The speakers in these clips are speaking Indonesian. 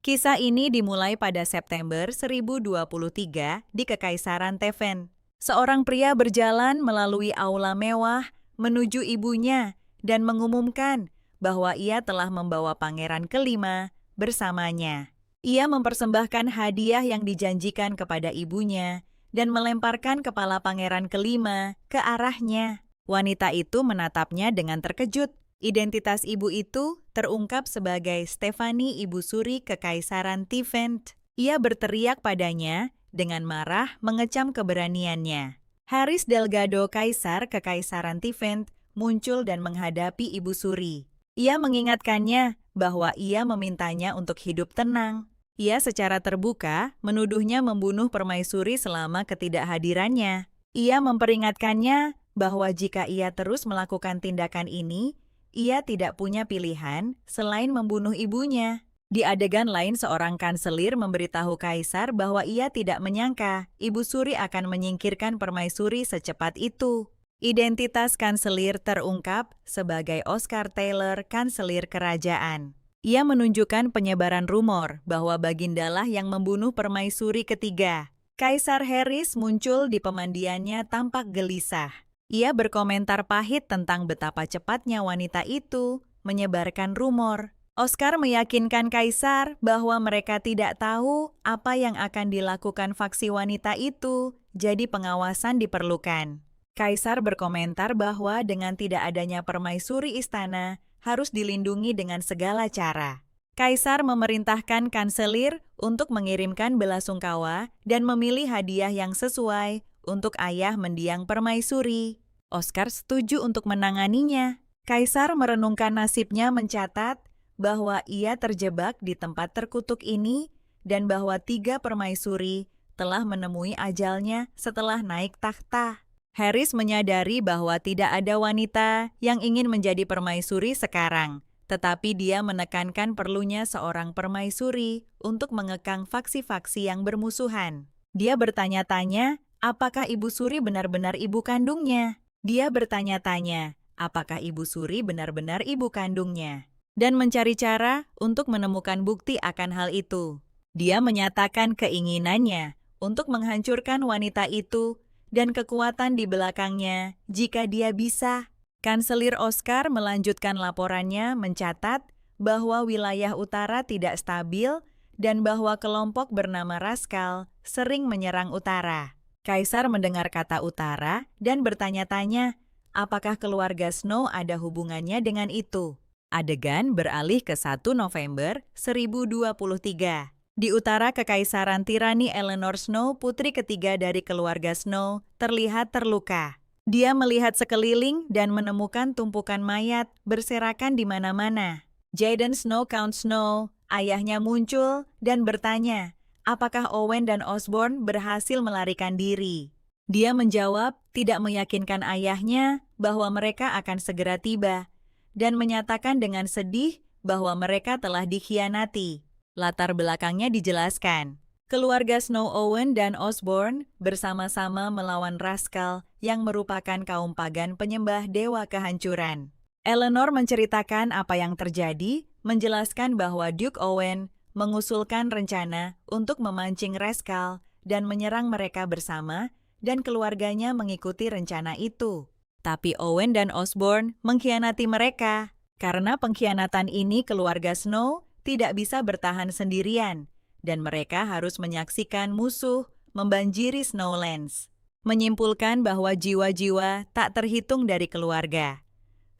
Kisah ini dimulai pada September 1023 di Kekaisaran Teven. Seorang pria berjalan melalui aula mewah menuju ibunya dan mengumumkan bahwa ia telah membawa pangeran kelima bersamanya. Ia mempersembahkan hadiah yang dijanjikan kepada ibunya dan melemparkan kepala pangeran kelima ke arahnya. Wanita itu menatapnya dengan terkejut. Identitas ibu itu terungkap sebagai Stefani Ibu Suri Kekaisaran Tivent. Ia berteriak padanya dengan marah mengecam keberaniannya. Haris Delgado Kaisar Kekaisaran Tivent muncul dan menghadapi Ibu Suri. Ia mengingatkannya bahwa ia memintanya untuk hidup tenang. Ia secara terbuka menuduhnya membunuh permaisuri selama ketidakhadirannya. Ia memperingatkannya bahwa jika ia terus melakukan tindakan ini, ia tidak punya pilihan selain membunuh ibunya. Di adegan lain, seorang kanselir memberitahu kaisar bahwa ia tidak menyangka Ibu Suri akan menyingkirkan permaisuri secepat itu. Identitas kanselir terungkap sebagai Oscar Taylor, kanselir kerajaan. Ia menunjukkan penyebaran rumor bahwa bagindalah yang membunuh permaisuri ketiga. Kaisar Harris muncul di pemandiannya tampak gelisah. Ia berkomentar pahit tentang betapa cepatnya wanita itu menyebarkan rumor. Oscar meyakinkan kaisar bahwa mereka tidak tahu apa yang akan dilakukan faksi wanita itu, jadi pengawasan diperlukan. Kaisar berkomentar bahwa dengan tidak adanya permaisuri istana, harus dilindungi dengan segala cara. Kaisar memerintahkan kanselir untuk mengirimkan belasungkawa dan memilih hadiah yang sesuai untuk ayah mendiang permaisuri. Oscar setuju untuk menanganinya. Kaisar merenungkan nasibnya, mencatat bahwa ia terjebak di tempat terkutuk ini dan bahwa 3 permaisuri telah menemui ajalnya setelah naik takhta. Harris menyadari bahwa tidak ada wanita yang ingin menjadi permaisuri sekarang, tetapi dia menekankan perlunya seorang permaisuri untuk mengekang faksi-faksi yang bermusuhan. Dia bertanya-tanya, apakah Ibu Suri benar-benar ibu kandungnya? Dia bertanya-tanya, apakah Ibu Suri benar-benar ibu kandungnya? Dan mencari cara untuk menemukan bukti akan hal itu. Dia menyatakan keinginannya untuk menghancurkan wanita itu dan kekuatan di belakangnya jika dia bisa. Kanselir Oscar melanjutkan laporannya, mencatat bahwa wilayah utara tidak stabil dan bahwa kelompok bernama Raskal sering menyerang utara. Kaisar mendengar kata utara dan bertanya-tanya, apakah keluarga Snow ada hubungannya dengan itu? Adegan beralih ke 1 November 1023. Di utara Kekaisaran tirani Eleanor Snow, putri ketiga dari keluarga Snow, terlihat terluka. Dia melihat sekeliling dan menemukan tumpukan mayat berserakan di mana-mana. Jaden Snow, Count Snow, ayahnya muncul dan bertanya, apakah Owen dan Osborne berhasil melarikan diri? Dia menjawab, tidak meyakinkan ayahnya bahwa mereka akan segera tiba, dan menyatakan dengan sedih bahwa mereka telah dikhianati. Latar belakangnya dijelaskan. Keluarga Snow, Owen, dan Osborne bersama-sama melawan Raskal yang merupakan kaum pagan penyembah dewa kehancuran. Eleanor menceritakan apa yang terjadi, menjelaskan bahwa Duke Owen mengusulkan rencana untuk memancing Raskal dan menyerang mereka bersama, dan keluarganya mengikuti rencana itu. Tapi Owen dan Osborne mengkhianati mereka. Karena pengkhianatan ini, keluarga Snow tidak bisa bertahan sendirian, dan mereka harus menyaksikan musuh membanjiri Snowlands. Menyimpulkan bahwa jiwa-jiwa tak terhitung dari keluarga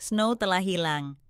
Snow telah hilang.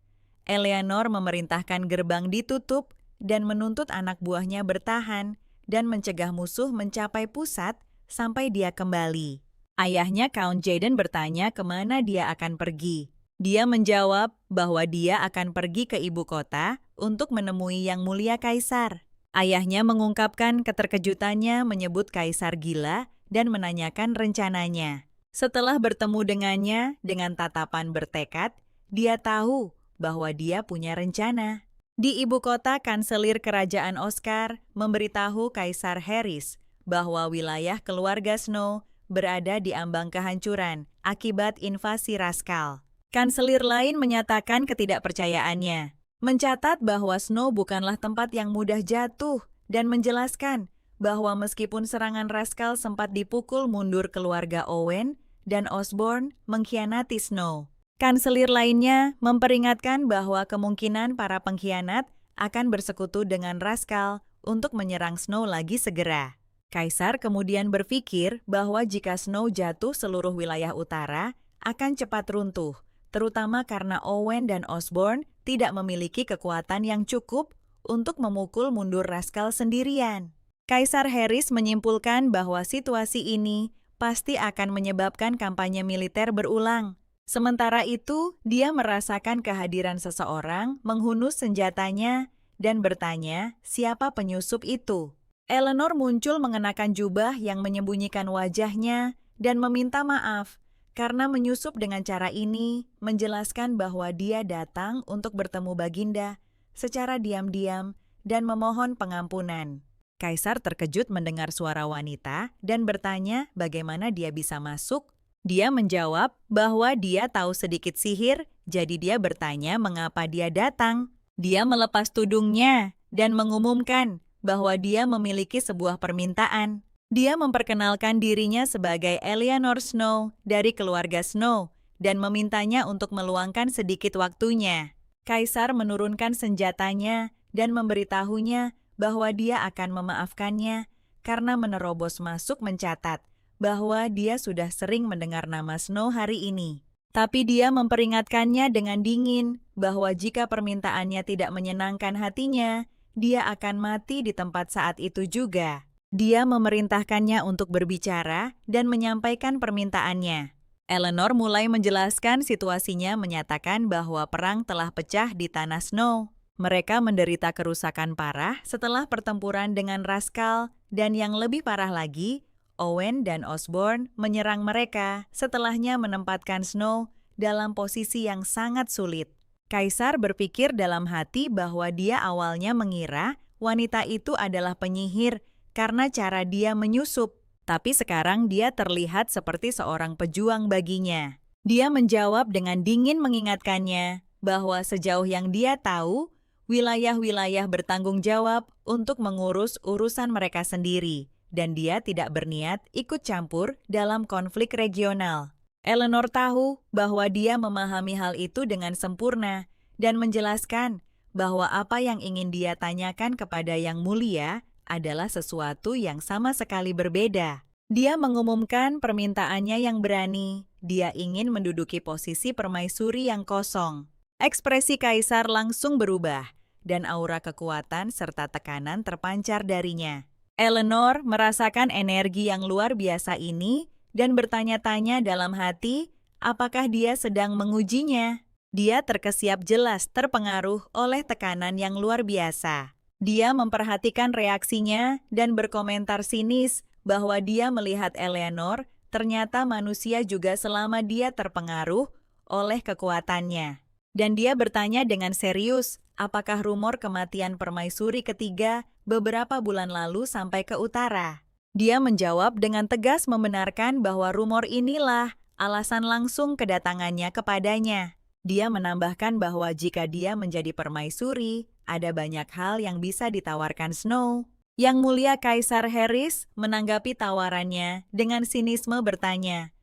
Eleanor memerintahkan gerbang ditutup dan menuntut anak buahnya bertahan dan mencegah musuh mencapai pusat sampai dia kembali. Ayahnya Count Jaden bertanya kemana dia akan pergi. Dia menjawab bahwa dia akan pergi ke ibu kota untuk menemui Yang Mulia Kaisar. Ayahnya mengungkapkan keterkejutannya, menyebut Kaisar gila dan menanyakan rencananya. Setelah bertemu dengannya dengan tatapan bertekad, dia tahu bahwa dia punya rencana. Di ibu kota, kanselir kerajaan Oscar memberitahu Kaisar Harris bahwa wilayah keluarga Snow berada di ambang kehancuran akibat invasi Raskal. Kanselir lain menyatakan ketidakpercayaannya. mencatat bahwa Snow bukanlah tempat yang mudah jatuh, dan menjelaskan bahwa meskipun serangan Rascal sempat dipukul mundur keluarga Owen dan Osborn mengkhianati Snow. Kanselir lainnya memperingatkan bahwa kemungkinan para pengkhianat akan bersekutu dengan Rascal untuk menyerang Snow lagi segera. Kaisar kemudian berpikir bahwa jika Snow jatuh, seluruh wilayah utara akan cepat runtuh, terutama karena Owen dan Osborn tidak memiliki kekuatan yang cukup untuk memukul mundur Rascal sendirian. Kaisar Harris menyimpulkan bahwa situasi ini pasti akan menyebabkan kampanye militer berulang. Sementara itu, dia merasakan kehadiran seseorang menghunus senjatanya dan bertanya siapa penyusup itu. Eleanor muncul mengenakan jubah yang menyembunyikan wajahnya dan meminta maaf karena menyusup dengan cara ini menjelaskan bahwa dia datang untuk bertemu Baginda secara diam-diam dan memohon pengampunan. Kaisar terkejut mendengar suara wanita dan bertanya bagaimana dia bisa masuk. Dia menjawab bahwa dia tahu sedikit sihir, jadi dia bertanya mengapa dia datang. Dia melepas tudungnya dan mengumumkan bahwa dia memiliki sebuah permintaan. Dia memperkenalkan dirinya sebagai Eleanor Snow dari keluarga Snow dan memintanya untuk meluangkan sedikit waktunya. Kaisar menurunkan senjatanya dan memberitahunya bahwa dia akan memaafkannya karena menerobos masuk mencatat bahwa dia sudah sering mendengar nama Snow hari ini. Tapi dia memperingatkannya dengan dingin bahwa jika permintaannya tidak menyenangkan hatinya, dia akan mati di tempat saat itu juga. Dia memerintahkannya untuk berbicara dan menyampaikan permintaannya. Eleanor mulai menjelaskan situasinya, menyatakan bahwa perang telah pecah di tanah Snow. Mereka menderita kerusakan parah setelah pertempuran dengan Rascal, dan yang lebih parah lagi, Owen dan Osborn menyerang mereka setelahnya menempatkan Snow dalam posisi yang sangat sulit. Kaisar berpikir dalam hati bahwa dia awalnya mengira wanita itu adalah penyihir karena cara dia menyusup, tapi sekarang dia terlihat seperti seorang pejuang baginya. Dia menjawab dengan dingin mengingatkannya bahwa sejauh yang dia tahu, wilayah-wilayah bertanggung jawab untuk mengurus urusan mereka sendiri, dan dia tidak berniat ikut campur dalam konflik regional. Eleanor tahu bahwa dia memahami hal itu dengan sempurna dan menjelaskan bahwa apa yang ingin dia tanyakan kepada Yang Mulia adalah sesuatu yang sama sekali berbeda. Dia mengumumkan permintaannya yang berani. Dia ingin menduduki posisi permaisuri yang kosong. Ekspresi Kaisar langsung berubah, dan aura kekuatan serta tekanan terpancar darinya. Eleanor merasakan energi yang luar biasa ini dan bertanya-tanya dalam hati apakah dia sedang mengujinya. Dia terkesiap jelas terpengaruh oleh tekanan yang luar biasa. Dia memperhatikan reaksinya dan berkomentar sinis bahwa dia melihat Eleanor ternyata manusia juga selama dia terpengaruh oleh kekuatannya. Dan dia bertanya dengan serius, apakah rumor kematian permaisuri ketiga beberapa bulan lalu sampai ke utara? Dia menjawab dengan tegas membenarkan bahwa rumor inilah alasan langsung kedatangannya kepadanya. Dia menambahkan bahwa jika dia menjadi permaisuri, ada banyak hal yang bisa ditawarkan Snow. Yang Mulia Kaisar Harris menanggapi tawarannya dengan sinisme bertanya,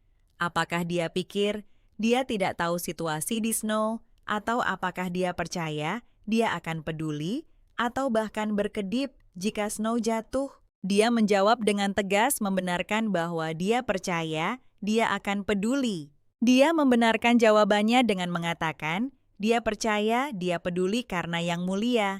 apakah dia pikir dia tidak tahu situasi di Snow, atau apakah dia percaya dia akan peduli atau bahkan berkedip jika Snow jatuh? Dia menjawab dengan tegas membenarkan bahwa dia percaya dia akan peduli. Dia membenarkan jawabannya dengan mengatakan, dia percaya dia peduli karena Yang Mulia,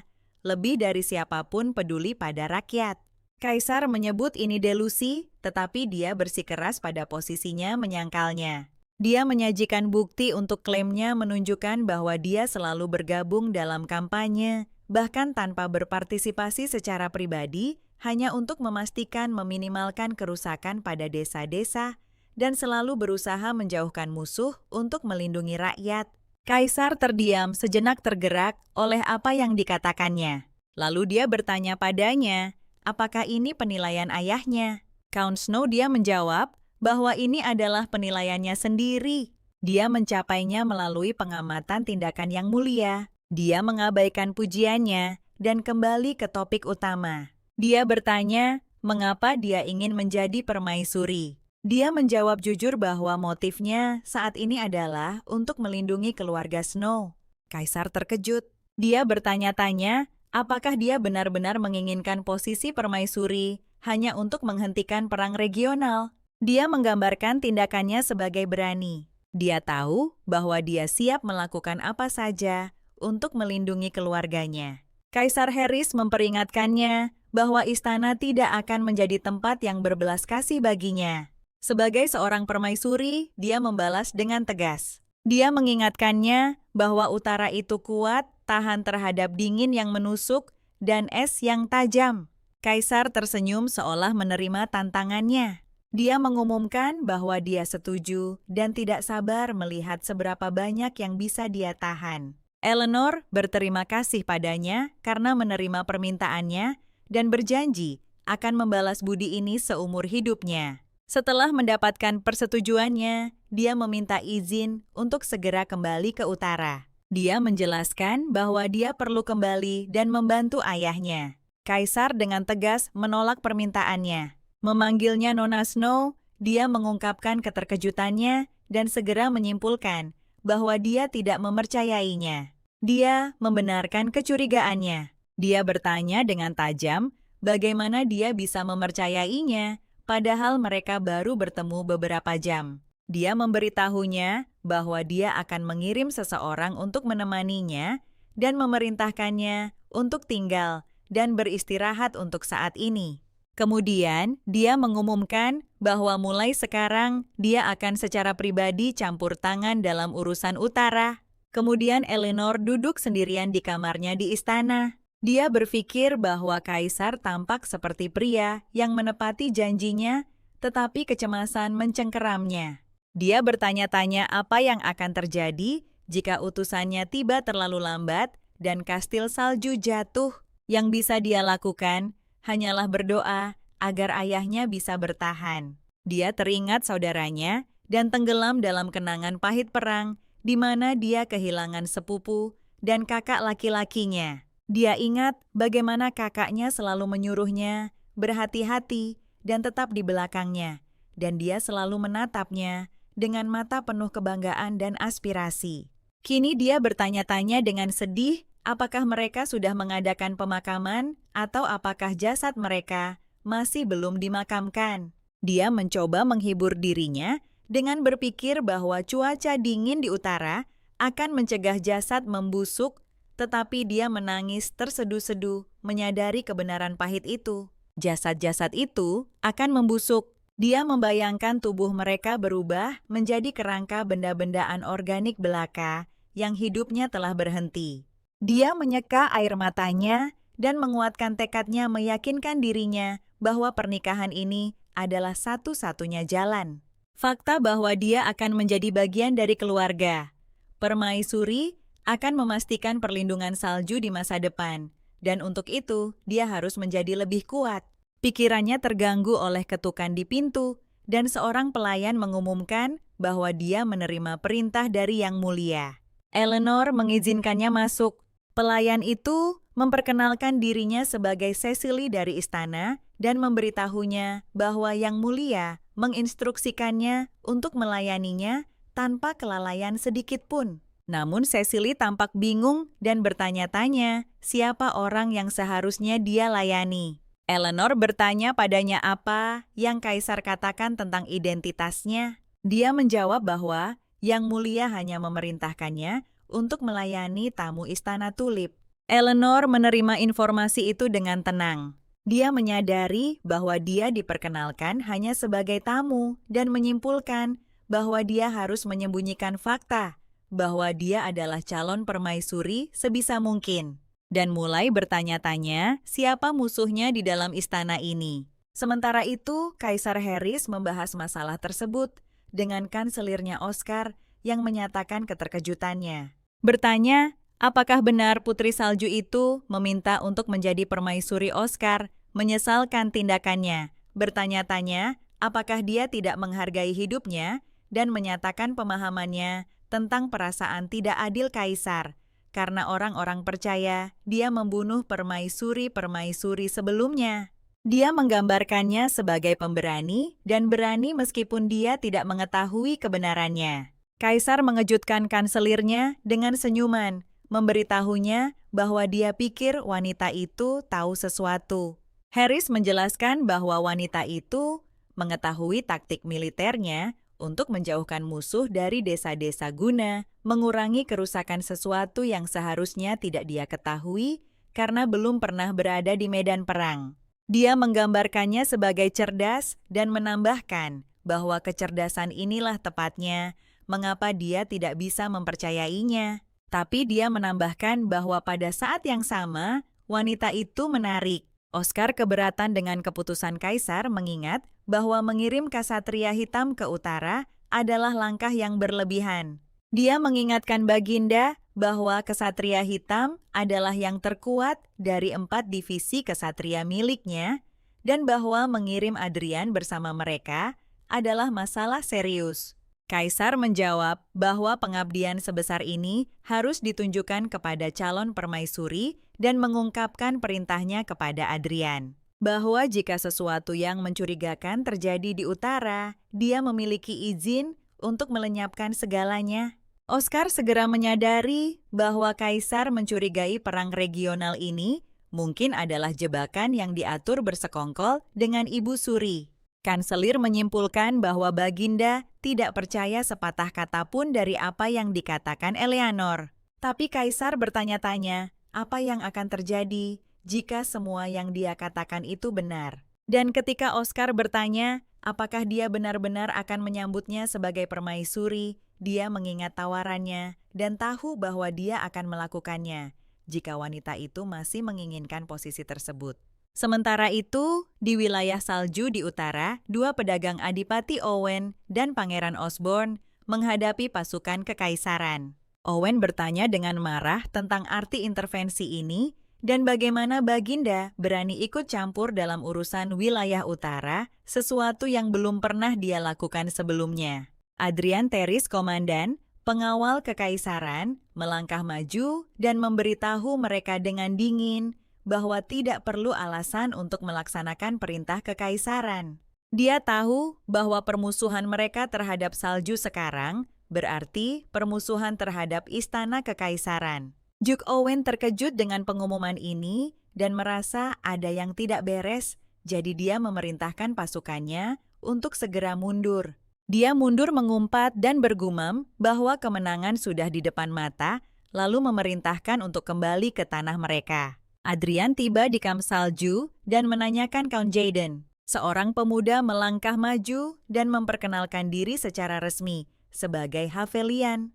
lebih dari siapapun peduli pada rakyat. Kaisar menyebut ini delusi, tetapi dia bersikeras pada posisinya menyangkalnya. Dia menyajikan bukti untuk klaimnya menunjukkan bahwa dia selalu bergabung dalam kampanye, bahkan tanpa berpartisipasi secara pribadi, hanya untuk memastikan meminimalkan kerusakan pada desa-desa, dan selalu berusaha menjauhkan musuh untuk melindungi rakyat. Kaisar terdiam sejenak tergerak oleh apa yang dikatakannya. Lalu dia bertanya padanya, apakah ini penilaian ayahnya? Count Snow dia menjawab bahwa ini adalah penilaiannya sendiri. Dia mencapainya melalui pengamatan tindakan Yang Mulia. Dia mengabaikan pujiannya dan kembali ke topik utama. Dia bertanya, mengapa dia ingin menjadi permaisuri. Dia menjawab jujur bahwa motifnya saat ini adalah untuk melindungi keluarga Snow. Kaisar terkejut. Dia bertanya-tanya, apakah dia benar-benar menginginkan posisi permaisuri hanya untuk menghentikan perang regional. Dia menggambarkan tindakannya sebagai berani. Dia tahu bahwa dia siap melakukan apa saja untuk melindungi keluarganya. Kaisar Harris memperingatkannya bahwa istana tidak akan menjadi tempat yang berbelas kasih baginya. Sebagai seorang permaisuri, dia membalas dengan tegas. Dia mengingatkannya bahwa utara itu kuat, tahan terhadap dingin yang menusuk, dan es yang tajam. Kaisar tersenyum seolah menerima tantangannya. Dia mengumumkan bahwa dia setuju dan tidak sabar melihat seberapa banyak yang bisa dia tahan. Eleanor berterima kasih padanya karena menerima permintaannya dan berjanji akan membalas budi ini seumur hidupnya. Setelah mendapatkan persetujuannya, dia meminta izin untuk segera kembali ke utara. Dia menjelaskan bahwa dia perlu kembali dan membantu ayahnya. Kaisar dengan tegas menolak permintaannya. Memanggilnya Nona Snow, dia mengungkapkan keterkejutannya dan segera menyimpulkan bahwa dia tidak mempercayainya. Dia membenarkan kecurigaannya. Dia bertanya dengan tajam bagaimana dia bisa mempercayainya, padahal mereka baru bertemu beberapa jam. Dia memberitahunya bahwa dia akan mengirim seseorang untuk menemaninya dan memerintahkannya untuk tinggal dan beristirahat untuk saat ini. Kemudian, dia mengumumkan bahwa mulai sekarang dia akan secara pribadi campur tangan dalam urusan utara. Kemudian Eleanor duduk sendirian di kamarnya di istana. Dia berpikir bahwa Kaisar tampak seperti pria yang menepati janjinya, tetapi kecemasan mencengkeramnya. Dia bertanya-tanya apa yang akan terjadi jika utusannya tiba terlalu lambat dan kastil salju jatuh. Yang bisa dia lakukan hanyalah berdoa agar ayahnya bisa bertahan. Dia teringat saudaranya dan tenggelam dalam kenangan pahit perang di mana dia kehilangan sepupu dan kakak laki-lakinya. Dia ingat bagaimana kakaknya selalu menyuruhnya berhati-hati dan tetap di belakangnya, dan dia selalu menatapnya dengan mata penuh kebanggaan dan aspirasi. Kini dia bertanya-tanya dengan sedih apakah mereka sudah mengadakan pemakaman atau apakah jasad mereka masih belum dimakamkan. Dia mencoba menghibur dirinya dengan berpikir bahwa cuaca dingin di utara akan mencegah jasad membusuk, tetapi dia menangis terseduh-seduh menyadari kebenaran pahit itu. Jasad-jasad itu akan membusuk. Dia membayangkan tubuh mereka berubah menjadi kerangka benda-benda anorganik belaka yang hidupnya telah berhenti. Dia menyeka air matanya dan menguatkan tekadnya meyakinkan dirinya bahwa pernikahan ini adalah satu-satunya jalan. Fakta bahwa dia akan menjadi bagian dari keluarga permaisuri akan memastikan perlindungan salju di masa depan, dan untuk itu dia harus menjadi lebih kuat. Pikirannya terganggu oleh ketukan di pintu, dan seorang pelayan mengumumkan bahwa dia menerima perintah dari Yang Mulia. Eleanor mengizinkannya masuk. Pelayan itu memperkenalkan dirinya sebagai Cecily dari istana dan memberitahunya bahwa Yang Mulia menginstruksikannya untuk melayaninya tanpa kelalaian sedikit pun. Namun Cecily tampak bingung dan bertanya-tanya siapa orang yang seharusnya dia layani. Eleanor bertanya padanya apa yang Kaisar katakan tentang identitasnya. Dia menjawab bahwa Yang Mulia hanya memerintahkannya untuk melayani tamu istana tulip. Eleanor menerima informasi itu dengan tenang. Dia menyadari bahwa dia diperkenalkan hanya sebagai tamu dan menyimpulkan bahwa dia harus menyembunyikan fakta bahwa dia adalah calon permaisuri sebisa mungkin, dan mulai bertanya-tanya siapa musuhnya di dalam istana ini. Sementara itu, Kaisar Harris membahas masalah tersebut dengan kanselirnya Oscar yang menyatakan keterkejutannya. Bertanya, apakah benar Putri Salju itu meminta untuk menjadi permaisuri Oscar, menyesalkan tindakannya. Bertanya-tanya, apakah dia tidak menghargai hidupnya dan menyatakan pemahamannya tentang perasaan tidak adil Kaisar, karena orang-orang percaya dia membunuh permaisuri-permaisuri sebelumnya. Dia menggambarkannya sebagai pemberani dan berani meskipun dia tidak mengetahui kebenarannya. Kaisar mengejutkan kanselirnya dengan senyuman, memberitahunya bahwa dia pikir wanita itu tahu sesuatu. Harris menjelaskan bahwa wanita itu mengetahui taktik militernya untuk menjauhkan musuh dari desa-desa guna mengurangi kerusakan sesuatu yang seharusnya tidak dia ketahui karena belum pernah berada di medan perang. Dia menggambarkannya sebagai cerdas dan menambahkan bahwa kecerdasan inilah tepatnya mengapa dia tidak bisa mempercayainya. Tapi dia menambahkan bahwa pada saat yang sama, wanita itu menarik. Oscar keberatan dengan keputusan Kaisar mengingat bahwa mengirim Ksatria Hitam ke utara adalah langkah yang berlebihan. Dia mengingatkan Baginda bahwa Ksatria Hitam adalah yang terkuat dari 4 divisi Ksatria miliknya dan bahwa mengirim Adrian bersama mereka adalah masalah serius. Kaisar menjawab bahwa pengabdian sebesar ini harus ditunjukkan kepada calon permaisuri dan mengungkapkan perintahnya kepada Adrian. Bahwa jika sesuatu yang mencurigakan terjadi di utara, dia memiliki izin untuk melenyapkan segalanya. Oscar segera menyadari bahwa Kaisar mencurigai perang regional ini mungkin adalah jebakan yang diatur bersekongkol dengan Ibu Suri. Kanselir menyimpulkan bahwa Baginda tidak percaya sepatah kata pun dari apa yang dikatakan Eleanor. Tapi Kaisar bertanya-tanya, apa yang akan terjadi jika semua yang dia katakan itu benar? Dan ketika Oscar bertanya, apakah dia benar-benar akan menyambutnya sebagai permaisuri, dia mengingat tawarannya dan tahu bahwa dia akan melakukannya jika wanita itu masih menginginkan posisi tersebut. Sementara itu, di wilayah salju di utara, 2 pedagang Adipati Owen dan Pangeran Osborne menghadapi pasukan kekaisaran. Owen bertanya dengan marah tentang arti intervensi ini dan bagaimana Baginda berani ikut campur dalam urusan wilayah utara, sesuatu yang belum pernah dia lakukan sebelumnya. Adrian Terris, komandan, pengawal kekaisaran, melangkah maju dan memberitahu mereka dengan dingin bahwa tidak perlu alasan untuk melaksanakan perintah kekaisaran. Dia tahu bahwa permusuhan mereka terhadap salju sekarang berarti permusuhan terhadap istana kekaisaran. Duke Owen terkejut dengan pengumuman ini dan merasa ada yang tidak beres, jadi dia memerintahkan pasukannya untuk segera mundur. Dia mundur mengumpat dan bergumam bahwa kemenangan sudah di depan mata, lalu memerintahkan untuk kembali ke tanah mereka. Adrian tiba di kamp salju dan menanyakan Count Jaden. Seorang pemuda melangkah maju dan memperkenalkan diri secara resmi sebagai Havelian.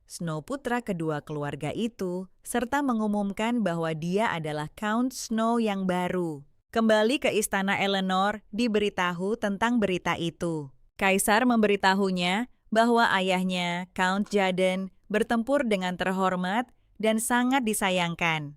Snow putra kedua keluarga itu, serta mengumumkan bahwa dia adalah Count Snow yang baru. Kembali ke istana Eleanor, diberitahu tentang berita itu. Kaisar memberitahunya bahwa ayahnya, Count Jaden, bertempur dengan terhormat dan sangat disayangkan.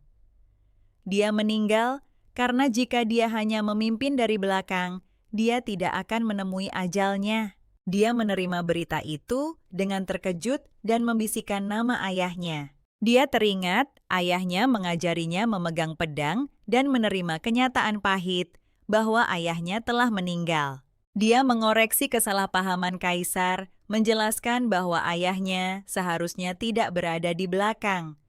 Dia meninggal karena jika dia hanya memimpin dari belakang, dia tidak akan menemui ajalnya. Dia menerima berita itu dengan terkejut dan membisikkan nama ayahnya. Dia teringat ayahnya mengajarinya memegang pedang dan menerima kenyataan pahit bahwa ayahnya telah meninggal. Dia mengoreksi kesalahpahaman Kaisar, menjelaskan bahwa ayahnya seharusnya tidak berada di belakang,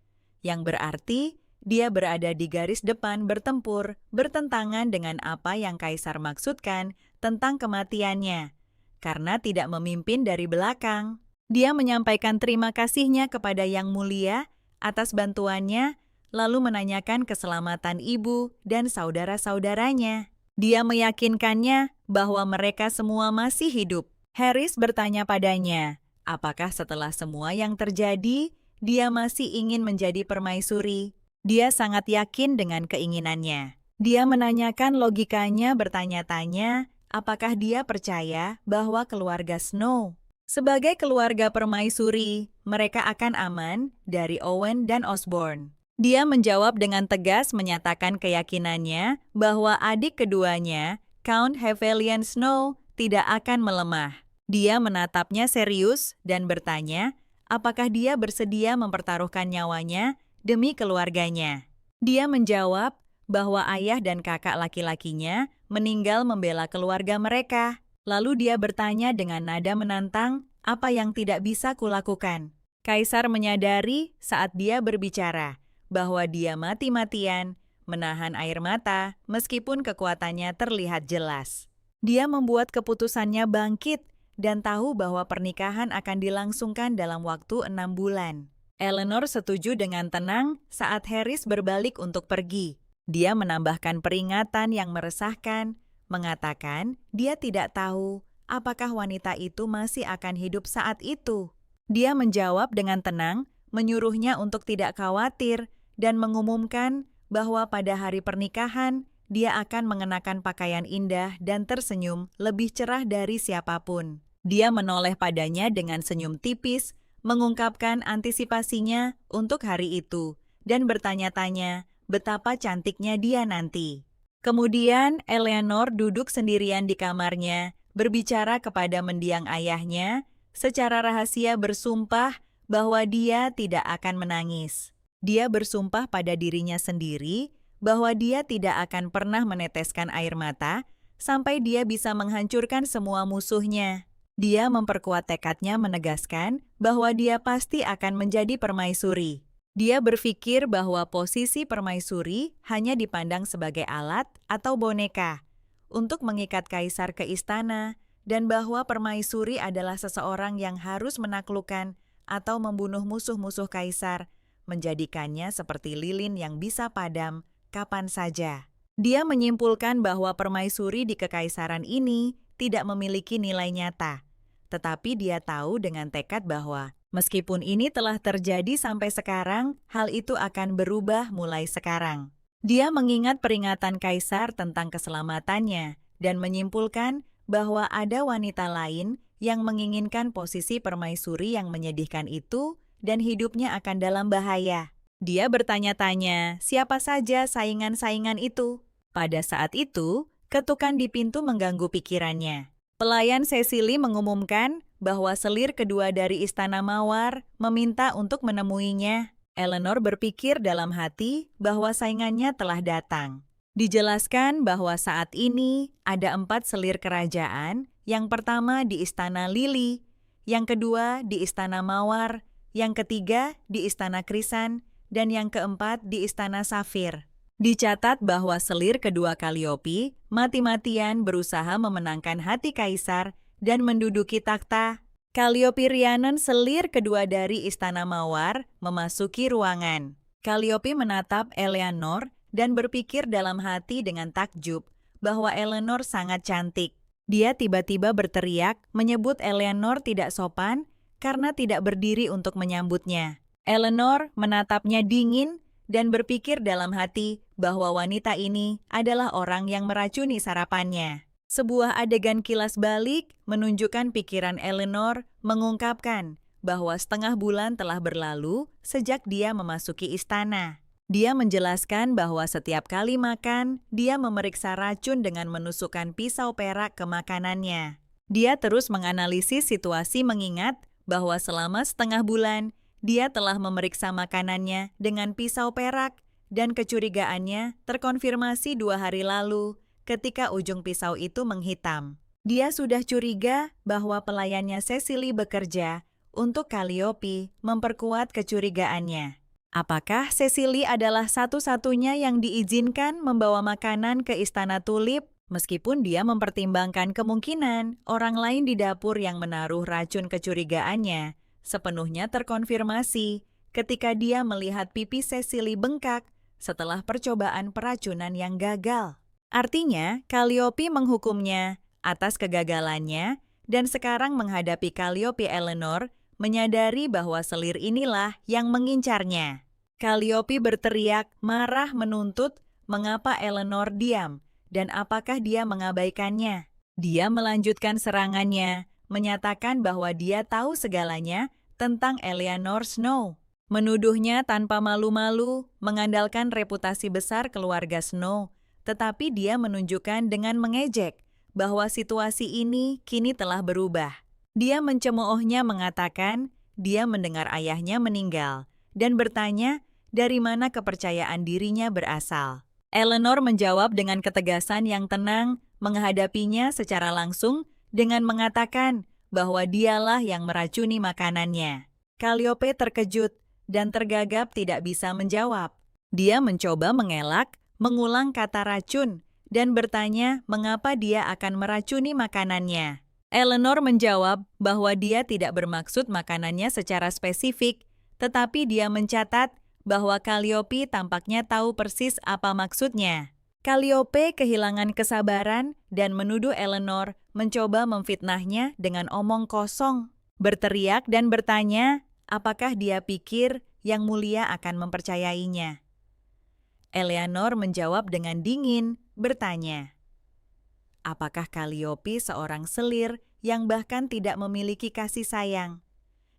yang berarti dia berada di garis depan bertempur, bertentangan dengan apa yang Kaisar maksudkan tentang kematiannya, karena tidak memimpin dari belakang. Dia menyampaikan terima kasihnya kepada Yang Mulia atas bantuannya, lalu menanyakan keselamatan ibu dan saudara-saudaranya. Dia meyakinkannya bahwa mereka semua masih hidup. Harris bertanya padanya, apakah setelah semua yang terjadi, dia masih ingin menjadi permaisuri? Dia sangat yakin dengan keinginannya. Dia menanyakan logikanya bertanya-tanya, apakah dia percaya bahwa keluarga Snow sebagai keluarga permaisuri, mereka akan aman dari Owen dan Osborne. Dia menjawab dengan tegas menyatakan keyakinannya bahwa adik keduanya, Count Havelian Snow, tidak akan melemah. Dia menatapnya serius dan bertanya, apakah dia bersedia mempertaruhkan nyawanya demi keluarganya. Dia menjawab bahwa ayah dan kakak laki-lakinya meninggal membela keluarga mereka. Lalu dia bertanya dengan nada menantang, apa yang tidak bisa kulakukan? Kaisar menyadari saat dia berbicara bahwa dia mati-matian menahan air mata meskipun kekuatannya terlihat jelas. Dia membuat keputusannya bangkit dan tahu bahwa pernikahan akan dilangsungkan dalam waktu 6 bulan. Eleanor setuju dengan tenang saat Harris berbalik untuk pergi. Dia menambahkan peringatan yang meresahkan, mengatakan dia tidak tahu apakah wanita itu masih akan hidup saat itu. Dia menjawab dengan tenang, menyuruhnya untuk tidak khawatir, dan mengumumkan bahwa pada hari pernikahan, dia akan mengenakan pakaian indah dan tersenyum lebih cerah dari siapapun. Dia menoleh padanya dengan senyum tipis, mengungkapkan antisipasinya untuk hari itu, dan bertanya-tanya betapa cantiknya dia nanti. Kemudian Eleanor duduk sendirian di kamarnya, berbicara kepada mendiang ayahnya, secara rahasia bersumpah bahwa dia tidak akan menangis. Dia bersumpah pada dirinya sendiri bahwa dia tidak akan pernah meneteskan air mata sampai dia bisa menghancurkan semua musuhnya. Dia memperkuat tekadnya menegaskan bahwa dia pasti akan menjadi permaisuri. Dia berpikir bahwa posisi permaisuri hanya dipandang sebagai alat atau boneka untuk mengikat kaisar ke istana dan bahwa permaisuri adalah seseorang yang harus menaklukkan atau membunuh musuh-musuh kaisar, menjadikannya seperti lilin yang bisa padam kapan saja. Dia menyimpulkan bahwa permaisuri di kekaisaran ini tidak memiliki nilai nyata. Tetapi dia tahu dengan tekad bahwa meskipun ini telah terjadi sampai sekarang, hal itu akan berubah mulai sekarang. Dia mengingat peringatan kaisar tentang keselamatannya dan menyimpulkan bahwa ada wanita lain yang menginginkan posisi permaisuri yang menyedihkan itu dan hidupnya akan dalam bahaya. Dia bertanya-tanya siapa saja saingan-saingan itu. Pada saat itu, ketukan di pintu mengganggu pikirannya. Pelayan Cecily mengumumkan bahwa selir kedua dari Istana Mawar meminta untuk menemuinya. Eleanor berpikir dalam hati bahwa saingannya telah datang. Dijelaskan bahwa saat ini ada 4 selir kerajaan, yang pertama di Istana Lily, yang kedua di Istana Mawar, yang ketiga di Istana Krisan, dan yang keempat di Istana Safir. Dicatat bahwa selir kedua Calliope mati-matian berusaha memenangkan hati kaisar dan menduduki takhta. Calliope Rhiannon, selir kedua dari Istana Mawar, memasuki ruangan. Calliope menatap Eleanor dan berpikir dalam hati dengan takjub bahwa Eleanor sangat cantik. Dia tiba-tiba berteriak menyebut Eleanor tidak sopan karena tidak berdiri untuk menyambutnya. Eleanor menatapnya dingin dan berpikir dalam hati bahwa wanita ini adalah orang yang meracuni sarapannya. Sebuah adegan kilas balik menunjukkan pikiran Eleanor mengungkapkan bahwa setengah bulan telah berlalu sejak dia memasuki istana. Dia menjelaskan bahwa setiap kali makan, dia memeriksa racun dengan menusukkan pisau perak ke makanannya. Dia terus menganalisis situasi mengingat bahwa selama setengah bulan, dia telah memeriksa makanannya dengan pisau perak dan kecurigaannya terkonfirmasi 2 hari lalu ketika ujung pisau itu menghitam. Dia sudah curiga bahwa pelayannya Cecily bekerja untuk Calliope memperkuat kecurigaannya. Apakah Cecily adalah satu-satunya yang diizinkan membawa makanan ke Istana Tulip? Meskipun dia mempertimbangkan kemungkinan orang lain di dapur yang menaruh racun kecurigaannya, sepenuhnya terkonfirmasi ketika dia melihat pipi Cecily bengkak setelah percobaan peracunan yang gagal. Artinya, Calliope menghukumnya atas kegagalannya dan sekarang menghadapi Calliope Eleanor menyadari bahwa selir inilah yang mengincarnya. Calliope berteriak marah menuntut mengapa Eleanor diam dan apakah dia mengabaikannya. Dia melanjutkan serangannya, menyatakan bahwa dia tahu segalanya tentang Eleanor Snow. Menuduhnya tanpa malu-malu, mengandalkan reputasi besar keluarga Snow, tetapi dia menunjukkan dengan mengejek bahwa situasi ini kini telah berubah. Dia mencemoohnya mengatakan dia mendengar ayahnya meninggal dan bertanya dari mana kepercayaan dirinya berasal. Eleanor menjawab dengan ketegasan yang tenang, menghadapinya secara langsung dengan mengatakan bahwa dialah yang meracuni makanannya. Calliope terkejut dan tergagap tidak bisa menjawab. Dia mencoba mengelak, mengulang kata racun, dan bertanya mengapa dia akan meracuni makanannya. Eleanor menjawab bahwa dia tidak bermaksud makanannya secara spesifik, tetapi dia mencatat bahwa Calliope tampaknya tahu persis apa maksudnya. Calliope kehilangan kesabaran dan menuduh Eleanor mencoba memfitnahnya dengan omong kosong, berteriak dan bertanya apakah dia pikir Yang Mulia akan mempercayainya. Eleanor menjawab dengan dingin, bertanya, apakah Calliope seorang selir yang bahkan tidak memiliki kasih sayang?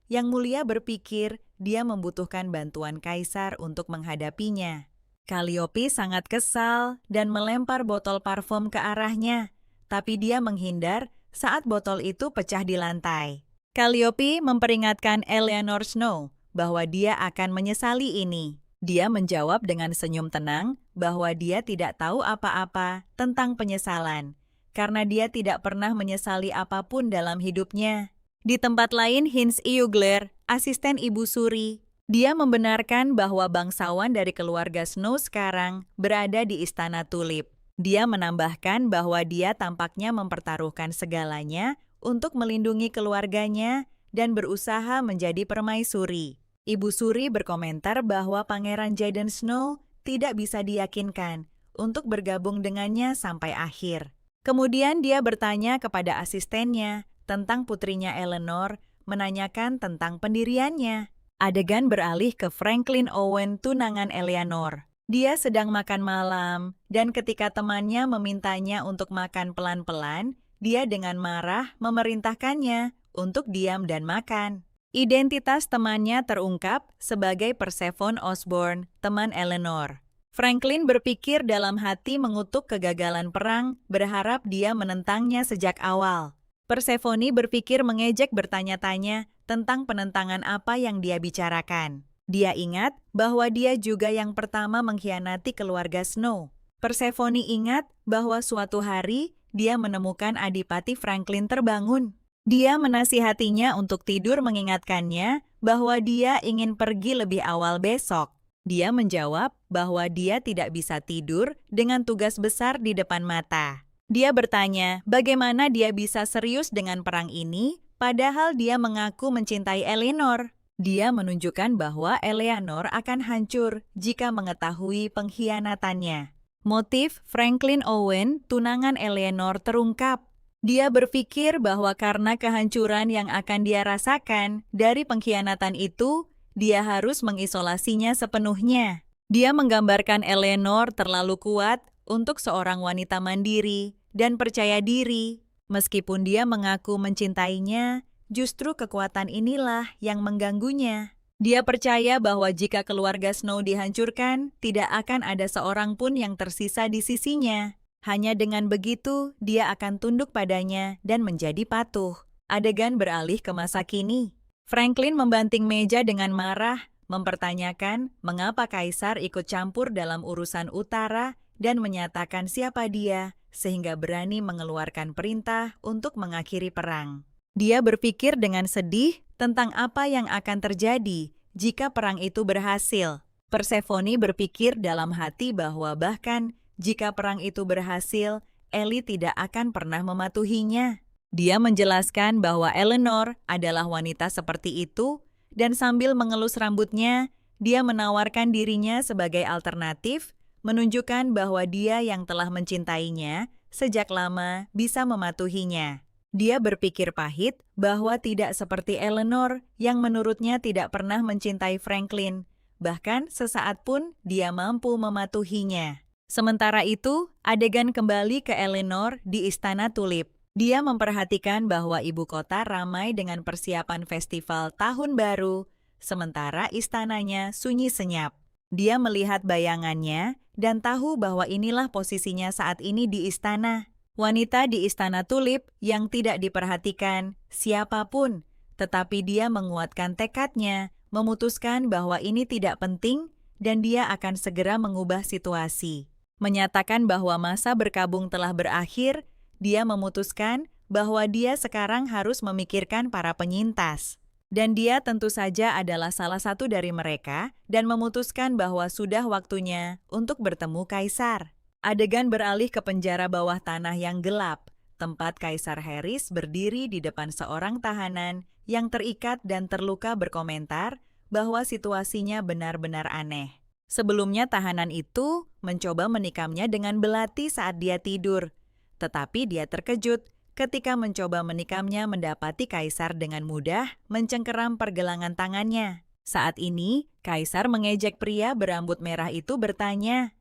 Yang Mulia berpikir dia membutuhkan bantuan kaisar untuk menghadapinya. Calliope sangat kesal dan melempar botol parfum ke arahnya, tapi dia menghindar saat botol itu pecah di lantai. Calliope memperingatkan Eleanor Snow bahwa dia akan menyesali ini. Dia menjawab dengan senyum tenang bahwa dia tidak tahu apa-apa tentang penyesalan, karena dia tidak pernah menyesali apapun dalam hidupnya. Di tempat lain, Hinz Eugler, asisten Ibu Suri, dia membenarkan bahwa bangsawan dari keluarga Snow sekarang berada di Istana Tulip. Dia menambahkan bahwa dia tampaknya mempertaruhkan segalanya untuk melindungi keluarganya dan berusaha menjadi permaisuri. Ibu Suri berkomentar bahwa Pangeran Jaden Snow tidak bisa diyakinkan untuk bergabung dengannya sampai akhir. Kemudian dia bertanya kepada asistennya tentang putrinya Eleanor, menanyakan tentang pendiriannya. Adegan beralih ke Franklin Owen, tunangan Eleanor. Dia sedang makan malam, dan ketika temannya memintanya untuk makan pelan-pelan, dia dengan marah memerintahkannya untuk diam dan makan. Identitas temannya terungkap sebagai Persephone Osborne, teman Eleanor. Franklin berpikir dalam hati mengutuk kegagalan perang, berharap dia menentangnya sejak awal. Persephone berpikir mengejek bertanya-tanya tentang penentangan apa yang dia bicarakan. Dia ingat bahwa dia juga yang pertama mengkhianati keluarga Snow. Persephone ingat bahwa suatu hari dia menemukan Adipati Franklin terbangun. Dia menasihatinya untuk tidur mengingatkannya bahwa dia ingin pergi lebih awal besok. Dia menjawab bahwa dia tidak bisa tidur dengan tugas besar di depan mata. Dia bertanya bagaimana dia bisa serius dengan perang ini, padahal dia mengaku mencintai Eleanor. Dia menunjukkan bahwa Eleanor akan hancur jika mengetahui pengkhianatannya. Motif Franklin Owen, tunangan Eleanor, terungkap. Dia berpikir bahwa karena kehancuran yang akan dia rasakan dari pengkhianatan itu, dia harus mengisolasinya sepenuhnya. Dia menggambarkan Eleanor terlalu kuat untuk seorang wanita mandiri dan percaya diri. Meskipun dia mengaku mencintainya, justru kekuatan inilah yang mengganggunya. Dia percaya bahwa jika keluarga Snow dihancurkan, tidak akan ada seorang pun yang tersisa di sisinya. Hanya dengan begitu, dia akan tunduk padanya dan menjadi patuh. Adegan beralih ke masa kini. Franklin membanting meja dengan marah, mempertanyakan mengapa kaisar ikut campur dalam urusan utara dan menyatakan siapa dia, sehingga berani mengeluarkan perintah untuk mengakhiri perang. Dia berpikir dengan sedih tentang apa yang akan terjadi jika perang itu berhasil. Persephone berpikir dalam hati bahwa bahkan jika perang itu berhasil, Ellie tidak akan pernah mematuhinya. Dia menjelaskan bahwa Eleanor adalah wanita seperti itu, dan sambil mengelus rambutnya, dia menawarkan dirinya sebagai alternatif, menunjukkan bahwa dia yang telah mencintainya sejak lama bisa mematuhinya. Dia berpikir pahit bahwa tidak seperti Eleanor yang menurutnya tidak pernah mencintai Franklin, bahkan sesaat pun dia mampu mematuhinya. Sementara itu, adegan kembali ke Eleanor di Istana Tulip. Dia memperhatikan bahwa ibu kota ramai dengan persiapan festival Tahun Baru, sementara istananya sunyi senyap. Dia melihat bayangannya dan tahu bahwa inilah posisinya saat ini di istana. Wanita di Istana Tulip yang tidak diperhatikan siapapun, Tetapi dia menguatkan tekadnya, memutuskan bahwa ini tidak penting dan dia akan segera mengubah situasi. Menyatakan bahwa masa berkabung telah berakhir, dia memutuskan bahwa dia sekarang harus memikirkan para penyintas. Dan dia tentu saja adalah salah satu dari mereka dan memutuskan bahwa sudah waktunya untuk bertemu Kaisar. Adegan beralih ke penjara bawah tanah yang gelap, tempat Kaisar Harris berdiri di depan seorang tahanan yang terikat dan terluka berkomentar bahwa situasinya benar-benar aneh. Sebelumnya tahanan itu mencoba menikamnya dengan belati saat dia tidur, tetapi dia terkejut ketika mencoba menikamnya mendapati Kaisar dengan mudah mencengkeram pergelangan tangannya. Saat ini, Kaisar mengejek pria berambut merah itu bertanya,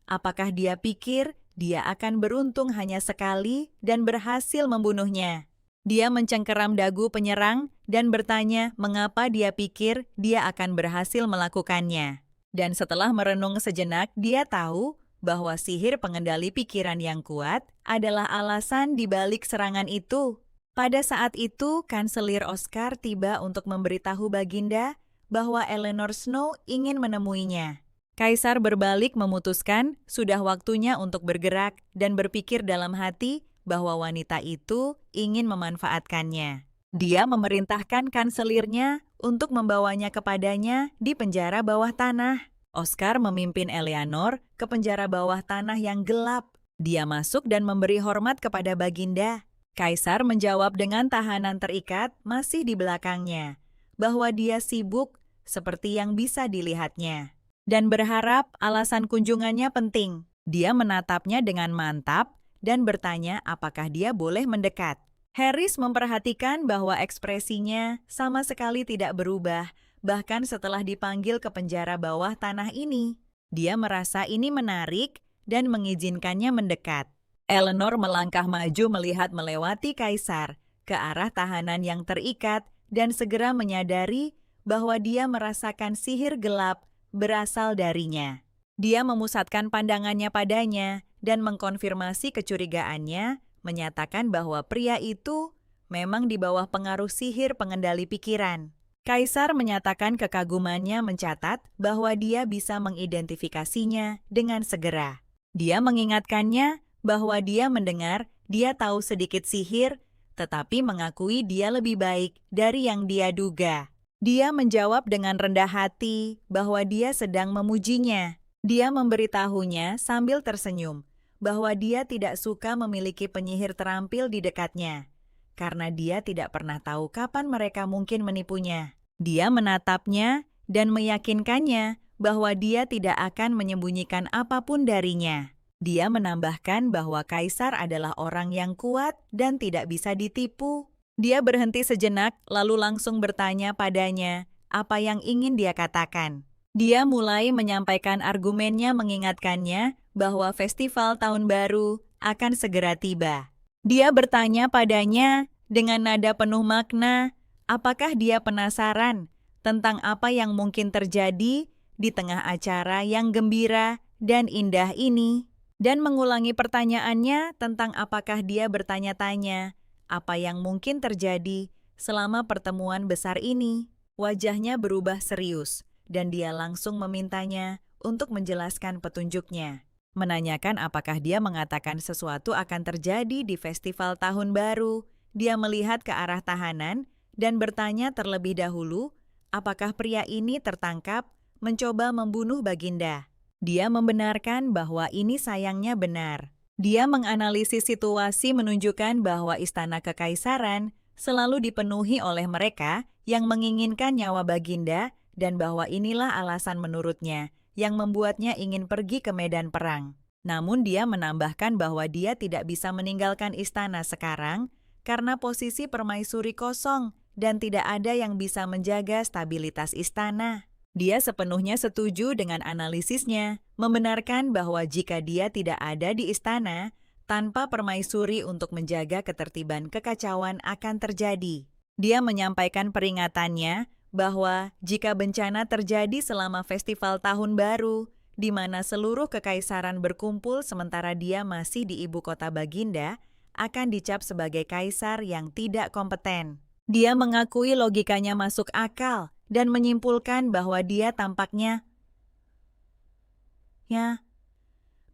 apakah dia pikir dia akan beruntung hanya sekali dan berhasil membunuhnya? Dia mencengkeram dagu penyerang dan bertanya mengapa dia pikir dia akan berhasil melakukannya. Dan setelah merenung sejenak, dia tahu bahwa sihir pengendali pikiran yang kuat adalah alasan di balik serangan itu. Pada saat itu, Kanselir Oscar tiba untuk memberitahu Baginda bahwa Eleanor Snow ingin menemuinya. Kaisar berbalik memutuskan sudah waktunya untuk bergerak dan berpikir dalam hati bahwa wanita itu ingin memanfaatkannya. Dia memerintahkan kanselirnya untuk membawanya kepadanya di penjara bawah tanah. Oscar memimpin Eleanor ke penjara bawah tanah yang gelap. Dia masuk dan memberi hormat kepada Baginda. Kaisar menjawab dengan tahanan terikat masih di belakangnya, bahwa dia sibuk seperti yang bisa dilihatnya, dan berharap alasan kunjungannya penting. Dia menatapnya dengan mantap dan bertanya apakah dia boleh mendekat. Harris memperhatikan bahwa ekspresinya sama sekali tidak berubah, bahkan setelah dipanggil ke penjara bawah tanah ini. Dia merasa ini menarik dan mengizinkannya mendekat. Eleanor melangkah maju melihat melewati Kaisar ke arah tahanan yang terikat dan segera menyadari bahwa dia merasakan sihir gelap berasal darinya. Dia memusatkan pandangannya padanya dan mengkonfirmasi kecurigaannya, menyatakan bahwa pria itu memang di bawah pengaruh sihir pengendali pikiran. Kaisar menyatakan kekagumannya mencatat bahwa dia bisa mengidentifikasinya dengan segera. Dia mengingatkannya bahwa dia mendengar dia tahu sedikit sihir, tetapi mengakui dia lebih baik dari yang dia duga. Dia menjawab dengan rendah hati bahwa dia sedang memujinya. Dia memberitahunya sambil tersenyum bahwa dia tidak suka memiliki penyihir terampil di dekatnya, karena dia tidak pernah tahu kapan mereka mungkin menipunya. Dia menatapnya dan meyakinkannya bahwa dia tidak akan menyembunyikan apapun darinya. Dia menambahkan bahwa Kaisar adalah orang yang kuat dan tidak bisa ditipu. Dia berhenti sejenak lalu langsung bertanya padanya apa yang ingin dia katakan. Dia mulai menyampaikan argumennya mengingatkannya bahwa festival tahun baru akan segera tiba. Dia bertanya padanya dengan nada penuh makna, apakah dia penasaran tentang apa yang mungkin terjadi di tengah acara yang gembira dan indah ini, dan mengulangi pertanyaannya tentang apakah dia bertanya-tanya apa yang mungkin terjadi selama pertemuan besar ini. Wajahnya berubah serius, dan dia langsung memintanya untuk menjelaskan petunjuknya. Menanyakan apakah dia mengatakan sesuatu akan terjadi di festival tahun baru. Dia melihat ke arah tahanan dan bertanya terlebih dahulu apakah pria ini tertangkap mencoba membunuh Baginda. Dia membenarkan bahwa ini sayangnya benar. Dia menganalisis situasi menunjukkan bahwa istana kekaisaran selalu dipenuhi oleh mereka yang menginginkan nyawa Baginda dan bahwa inilah alasan menurutnya yang membuatnya ingin pergi ke medan perang. Namun dia menambahkan bahwa dia tidak bisa meninggalkan istana sekarang karena posisi permaisuri kosong dan tidak ada yang bisa menjaga stabilitas istana. Dia sepenuhnya setuju dengan analisisnya, membenarkan bahwa jika dia tidak ada di istana, tanpa permaisuri untuk menjaga ketertiban kekacauan akan terjadi. Dia menyampaikan peringatannya bahwa jika bencana terjadi selama festival tahun baru, di mana seluruh kekaisaran berkumpul sementara dia masih di ibu kota Baginda, akan dicap sebagai kaisar yang tidak kompeten. Dia mengakui logikanya masuk akal dan menyimpulkan bahwa dia tampaknya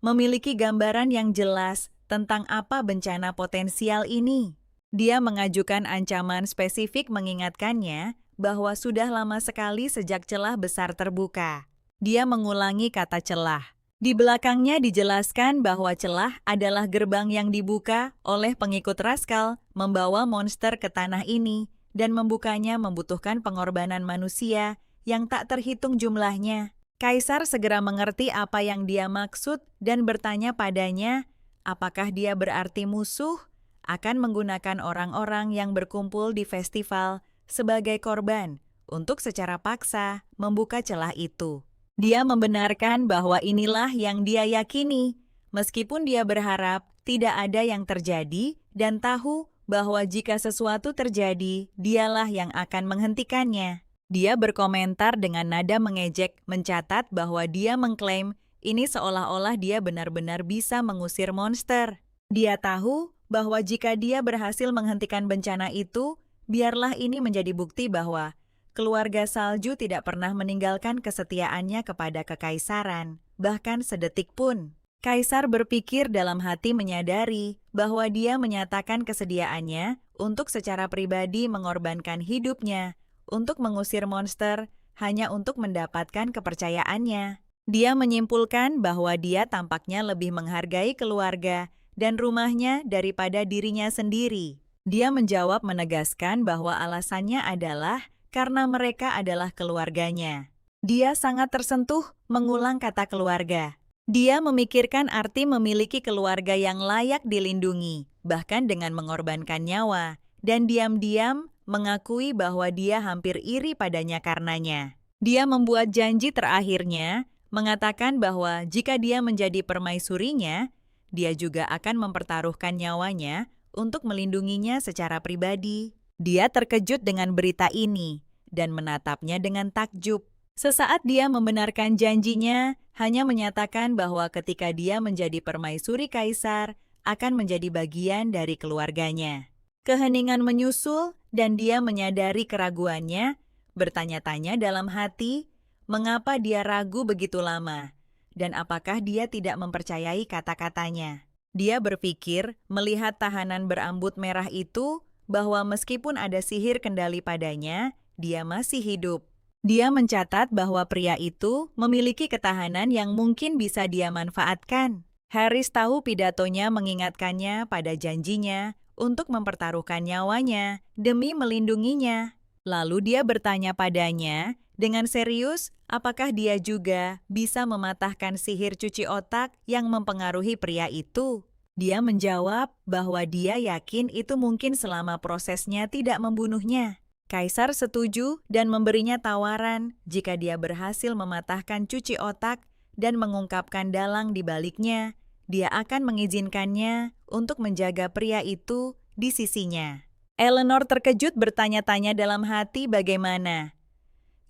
memiliki gambaran yang jelas tentang apa bencana potensial ini. Dia mengajukan ancaman spesifik mengingatkannya bahwa sudah lama sekali sejak celah besar terbuka. Dia mengulangi kata celah. Di belakangnya dijelaskan bahwa celah adalah gerbang yang dibuka oleh pengikut Raskal membawa monster ke tanah ini, dan membukanya membutuhkan pengorbanan manusia yang tak terhitung jumlahnya. Kaisar segera mengerti apa yang dia maksud dan bertanya padanya, apakah dia berarti musuh akan menggunakan orang-orang yang berkumpul di festival sebagai korban untuk secara paksa membuka celah itu. Dia membenarkan bahwa inilah yang dia yakini, meskipun dia berharap tidak ada yang terjadi dan tahu bahwa jika sesuatu terjadi, dialah yang akan menghentikannya. Dia berkomentar dengan nada mengejek, mencatat bahwa dia mengklaim ini seolah-olah dia benar-benar bisa mengusir monster. Dia tahu bahwa jika dia berhasil menghentikan bencana itu, biarlah ini menjadi bukti bahwa keluarga salju tidak pernah meninggalkan kesetiaannya kepada kekaisaran, bahkan sedetik pun. Kaisar berpikir dalam hati menyadari bahwa dia menyatakan kesediaannya untuk secara pribadi mengorbankan hidupnya untuk mengusir monster hanya untuk mendapatkan kepercayaannya. Dia menyimpulkan bahwa dia tampaknya lebih menghargai keluarga dan rumahnya daripada dirinya sendiri. Dia menjawab menegaskan bahwa alasannya adalah karena mereka adalah keluarganya. Dia sangat tersentuh mengulang kata keluarga. Dia memikirkan arti memiliki keluarga yang layak dilindungi, bahkan dengan mengorbankan nyawa, dan diam-diam mengakui bahwa dia hampir iri padanya karenanya. Dia membuat janji terakhirnya, mengatakan bahwa jika dia menjadi permaisurinya, dia juga akan mempertaruhkan nyawanya untuk melindunginya secara pribadi. Dia terkejut dengan berita ini dan menatapnya dengan takjub. Sesaat dia membenarkan janjinya, hanya menyatakan bahwa ketika dia menjadi permaisuri kaisar, akan menjadi bagian dari keluarganya. Keheningan menyusul dan dia menyadari keraguannya, bertanya-tanya dalam hati, mengapa dia ragu begitu lama, dan apakah dia tidak mempercayai kata-katanya. Dia berpikir melihat tahanan berambut merah itu, bahwa meskipun ada sihir kendali padanya, dia masih hidup. Dia mencatat bahwa pria itu memiliki ketahanan yang mungkin bisa dia manfaatkan. Harris tahu pidatonya mengingatkannya pada janjinya untuk mempertaruhkan nyawanya demi melindunginya. Lalu dia bertanya padanya dengan serius, apakah dia juga bisa mematahkan sihir cuci otak yang mempengaruhi pria itu. Dia menjawab bahwa dia yakin itu mungkin selama prosesnya tidak membunuhnya. Kaisar setuju dan memberinya tawaran jika dia berhasil mematahkan cuci otak dan mengungkapkan dalang di baliknya, dia akan mengizinkannya untuk menjaga pria itu di sisinya. Eleanor terkejut bertanya-tanya dalam hati bagaimana.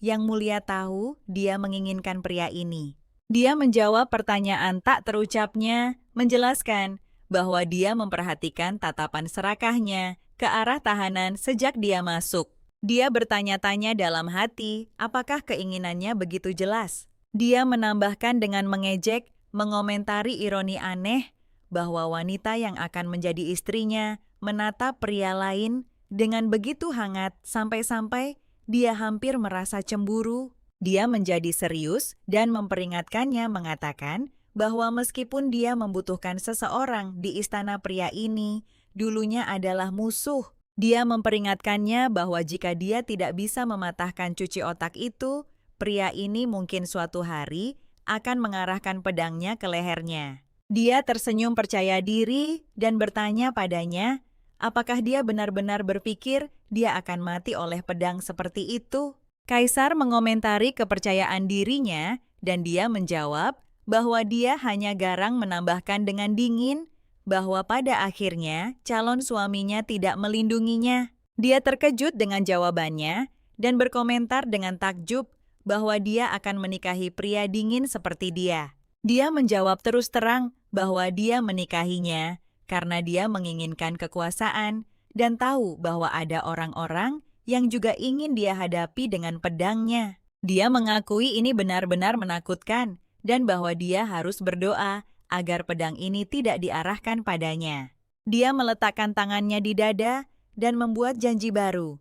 Yang Mulia tahu dia menginginkan pria ini. Dia menjawab pertanyaan tak terucapnya, menjelaskan bahwa dia memperhatikan tatapan serakahnya ke arah tahanan sejak dia masuk. Dia bertanya-tanya dalam hati, apakah keinginannya begitu jelas? Dia menambahkan dengan mengejek, mengomentari ironi aneh, bahwa wanita yang akan menjadi istrinya menatap pria lain dengan begitu hangat sampai-sampai dia hampir merasa cemburu. Dia menjadi serius dan memperingatkannya mengatakan, bahwa meskipun dia membutuhkan seseorang di istana pria ini, dulunya adalah musuh. Dia memperingatkannya bahwa jika dia tidak bisa mematahkan cuci otak itu, pria ini mungkin suatu hari akan mengarahkan pedangnya ke lehernya. Dia tersenyum percaya diri dan bertanya padanya, apakah dia benar-benar berpikir dia akan mati oleh pedang seperti itu? Kaisar mengomentari kepercayaan dirinya dan dia menjawab bahwa dia hanya garang menambahkan dengan dingin bahwa pada akhirnya calon suaminya tidak melindunginya. Dia terkejut dengan jawabannya dan berkomentar dengan takjub bahwa dia akan menikahi pria dingin seperti dia. Dia menjawab terus terang bahwa dia menikahinya karena dia menginginkan kekuasaan dan tahu bahwa ada orang-orang yang juga ingin dia hadapi dengan pedangnya. Dia mengakui ini benar-benar menakutkan dan bahwa dia harus berdoa agar pedang ini tidak diarahkan padanya. Dia meletakkan tangannya di dada dan membuat janji baru.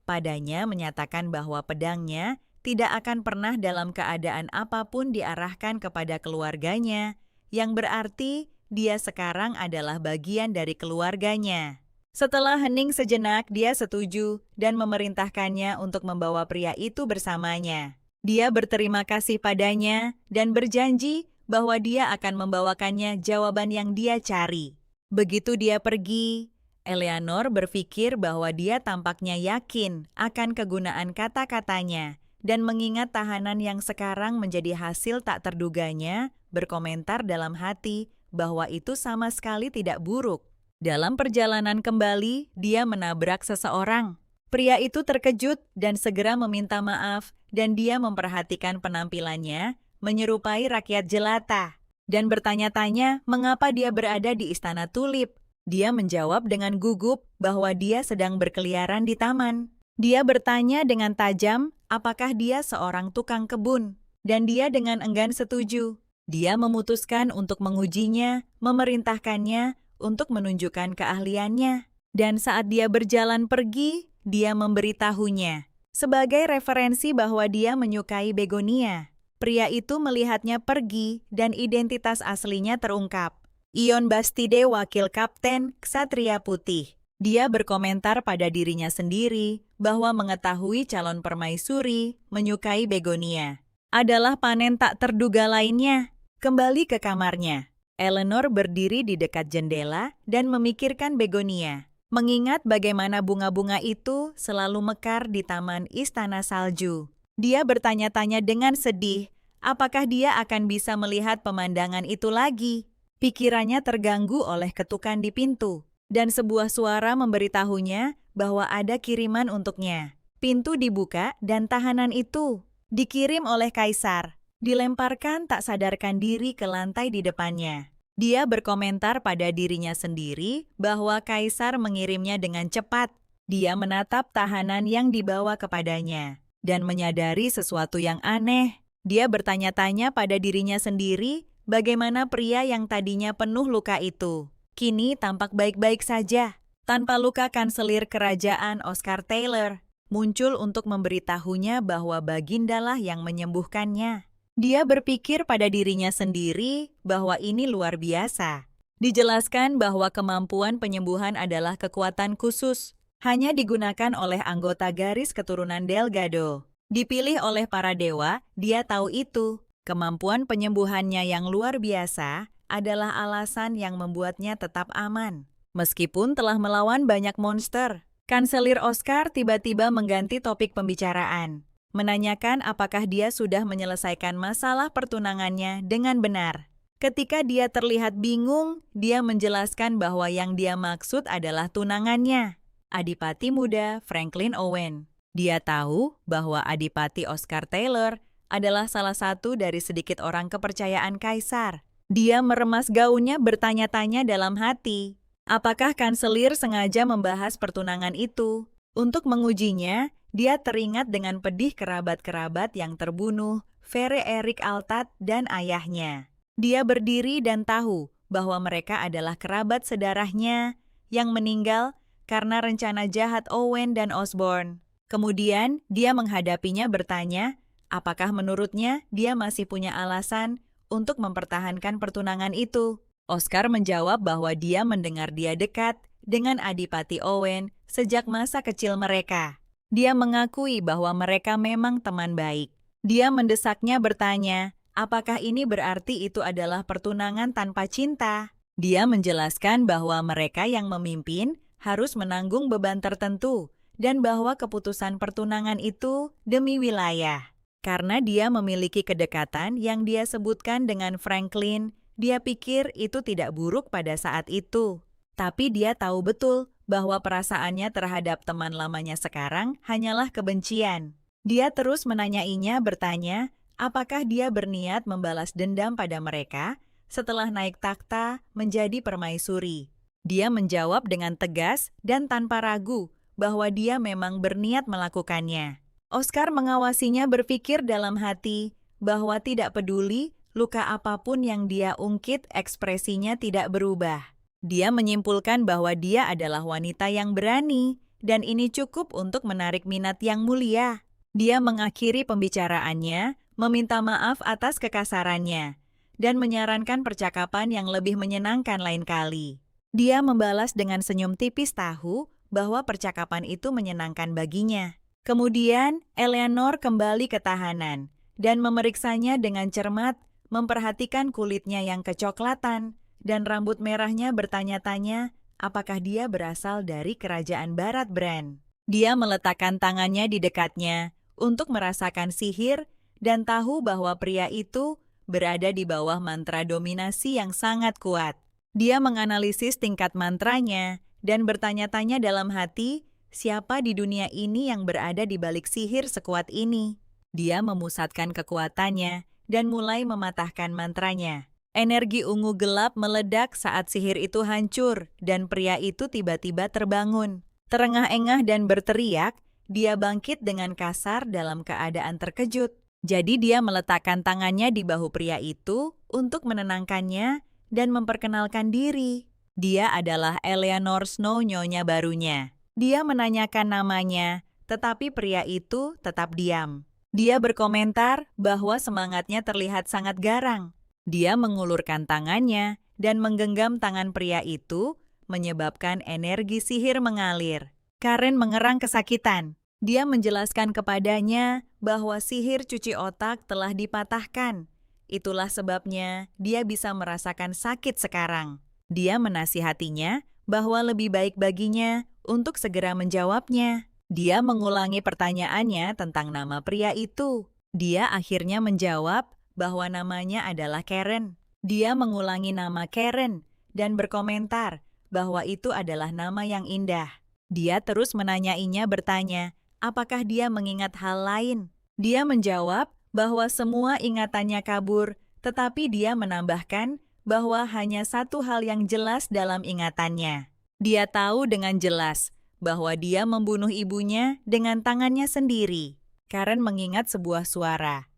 Padanya menyatakan bahwa pedangnya tidak akan pernah dalam keadaan apapun diarahkan kepada keluarganya, yang berarti dia sekarang adalah bagian dari keluarganya. Setelah hening sejenak, dia setuju dan memerintahkannya untuk membawa pria itu bersamanya. Dia berterima kasih padanya dan berjanji bahwa dia akan membawakannya jawaban yang dia cari. Begitu dia pergi, Eleanor berpikir bahwa dia tampaknya yakin akan kegunaan kata-katanya dan mengingat tahanan yang sekarang menjadi hasil tak terduganya, berkomentar dalam hati bahwa itu sama sekali tidak buruk. Dalam perjalanan kembali, dia menabrak seseorang. Pria itu terkejut dan segera meminta maaf dan dia memperhatikan penampilannya menyerupai rakyat jelata dan bertanya-tanya mengapa dia berada di Istana Tulip. Dia menjawab dengan gugup bahwa dia sedang berkeliaran di taman. Dia bertanya dengan tajam apakah dia seorang tukang kebun dan dia dengan enggan setuju. Dia memutuskan untuk mengujinya, memerintahkannya untuk menunjukkan keahliannya. Dan saat dia berjalan pergi, dia memberitahunya sebagai referensi bahwa dia menyukai begonia. Pria itu melihatnya pergi dan identitas aslinya terungkap. Ion Bastide, wakil kapten Ksatria Putih. Dia berkomentar pada dirinya sendiri bahwa mengetahui calon permaisuri menyukai begonia adalah panen tak terduga lainnya. Kembali ke kamarnya. Eleanor berdiri di dekat jendela dan memikirkan begonia, mengingat bagaimana bunga-bunga itu selalu mekar di taman Istana Salju. Dia bertanya-tanya dengan sedih, apakah dia akan bisa melihat pemandangan itu lagi? Pikirannya terganggu oleh ketukan di pintu, dan sebuah suara memberitahunya bahwa ada kiriman untuknya. Pintu dibuka dan tahanan itu dikirim oleh Kaisar. Dilemparkan tak sadarkan diri ke lantai di depannya. Dia berkomentar pada dirinya sendiri bahwa Kaisar mengirimnya dengan cepat. Dia menatap tahanan yang dibawa kepadanya dan menyadari sesuatu yang aneh. Dia bertanya-tanya pada dirinya sendiri bagaimana pria yang tadinya penuh luka itu kini tampak baik-baik saja. Tanpa luka, kanselir kerajaan Oscar Taylor muncul untuk memberitahunya bahwa bagindalah yang menyembuhkannya. Dia berpikir pada dirinya sendiri bahwa ini luar biasa. Dijelaskan bahwa kemampuan penyembuhan adalah kekuatan khusus, hanya digunakan oleh anggota garis keturunan Delgado. Dipilih oleh para dewa, dia tahu itu. Kemampuan penyembuhannya yang luar biasa adalah alasan yang membuatnya tetap aman. Meskipun telah melawan banyak monster, Kanselir Oscar tiba-tiba mengganti topik pembicaraan. Menanyakan apakah dia sudah menyelesaikan masalah pertunangannya dengan benar. Ketika dia terlihat bingung, dia menjelaskan bahwa yang dia maksud adalah tunangannya, Adipati Muda Franklin Owen. Dia tahu bahwa Adipati Oscar Taylor adalah salah satu dari sedikit orang kepercayaan Kaisar. Dia meremas gaunnya bertanya-tanya dalam hati, apakah kanselir sengaja membahas pertunangan itu? Untuk mengujinya, dia teringat dengan pedih kerabat-kerabat yang terbunuh, Vere Erik Altat dan ayahnya. Dia berdiri dan tahu bahwa mereka adalah kerabat sedarahnya yang meninggal karena rencana jahat Owen dan Osborne. Kemudian dia menghadapinya bertanya, apakah menurutnya dia masih punya alasan untuk mempertahankan pertunangan itu. Oscar menjawab bahwa dia mendengar dia dekat dengan Adipati Owen sejak masa kecil mereka. Dia mengakui bahwa mereka memang teman baik. Dia mendesaknya bertanya, apakah ini berarti itu adalah pertunangan tanpa cinta? Dia menjelaskan bahwa mereka yang memimpin harus menanggung beban tertentu dan bahwa keputusan pertunangan itu demi wilayah. Karena dia memiliki kedekatan yang dia sebutkan dengan Franklin, dia pikir itu tidak buruk pada saat itu. Tapi dia tahu betul bahwa perasaannya terhadap teman lamanya sekarang hanyalah kebencian. Dia terus menanyainya bertanya, apakah dia berniat membalas dendam pada mereka setelah naik takhta menjadi permaisuri. Dia menjawab dengan tegas dan tanpa ragu bahwa dia memang berniat melakukannya. Oscar mengawasinya berpikir dalam hati bahwa tidak peduli luka apapun yang dia ungkit, ekspresinya tidak berubah. Dia menyimpulkan bahwa dia adalah wanita yang berani, dan ini cukup untuk menarik minat yang mulia. Dia mengakhiri pembicaraannya, meminta maaf atas kekasarannya, dan menyarankan percakapan yang lebih menyenangkan lain kali. Dia membalas dengan senyum tipis tahu bahwa percakapan itu menyenangkan baginya. Kemudian, Eleanor kembali ke tahanan dan memeriksanya dengan cermat, memperhatikan kulitnya yang kecoklatan dan rambut merahnya, bertanya-tanya apakah dia berasal dari kerajaan Barat Bran. Dia meletakkan tangannya di dekatnya untuk merasakan sihir dan tahu bahwa pria itu berada di bawah mantra dominasi yang sangat kuat. Dia menganalisis tingkat mantranya dan bertanya-tanya dalam hati, siapa di dunia ini yang berada di balik sihir sekuat ini? Dia memusatkan kekuatannya dan mulai mematahkan mantranya. Energi ungu gelap meledak saat sihir itu hancur dan pria itu tiba-tiba terbangun. Terengah-engah dan berteriak, dia bangkit dengan kasar dalam keadaan terkejut. Jadi dia meletakkan tangannya di bahu pria itu untuk menenangkannya dan memperkenalkan diri. Dia adalah Eleanor Snow, nyonya barunya. Dia menanyakan namanya, tetapi pria itu tetap diam. Dia berkomentar bahwa semangatnya terlihat sangat garang. Dia mengulurkan tangannya dan menggenggam tangan pria itu, menyebabkan energi sihir mengalir. Karen mengerang kesakitan. Dia menjelaskan kepadanya bahwa sihir cuci otak telah dipatahkan. Itulah sebabnya dia bisa merasakan sakit sekarang. Dia menasihatinya bahwa lebih baik baginya untuk segera menjawabnya. Dia mengulangi pertanyaannya tentang nama pria itu. Dia akhirnya menjawab bahwa namanya adalah Karen. Dia mengulangi nama Karen dan berkomentar bahwa itu adalah nama yang indah. Dia terus menanyainya, bertanya, apakah dia mengingat hal lain? Dia menjawab bahwa semua ingatannya kabur, tetapi dia menambahkan bahwa hanya satu hal yang jelas dalam ingatannya. Dia tahu dengan jelas bahwa dia membunuh ibunya dengan tangannya sendiri. Karen mengingat sebuah suara.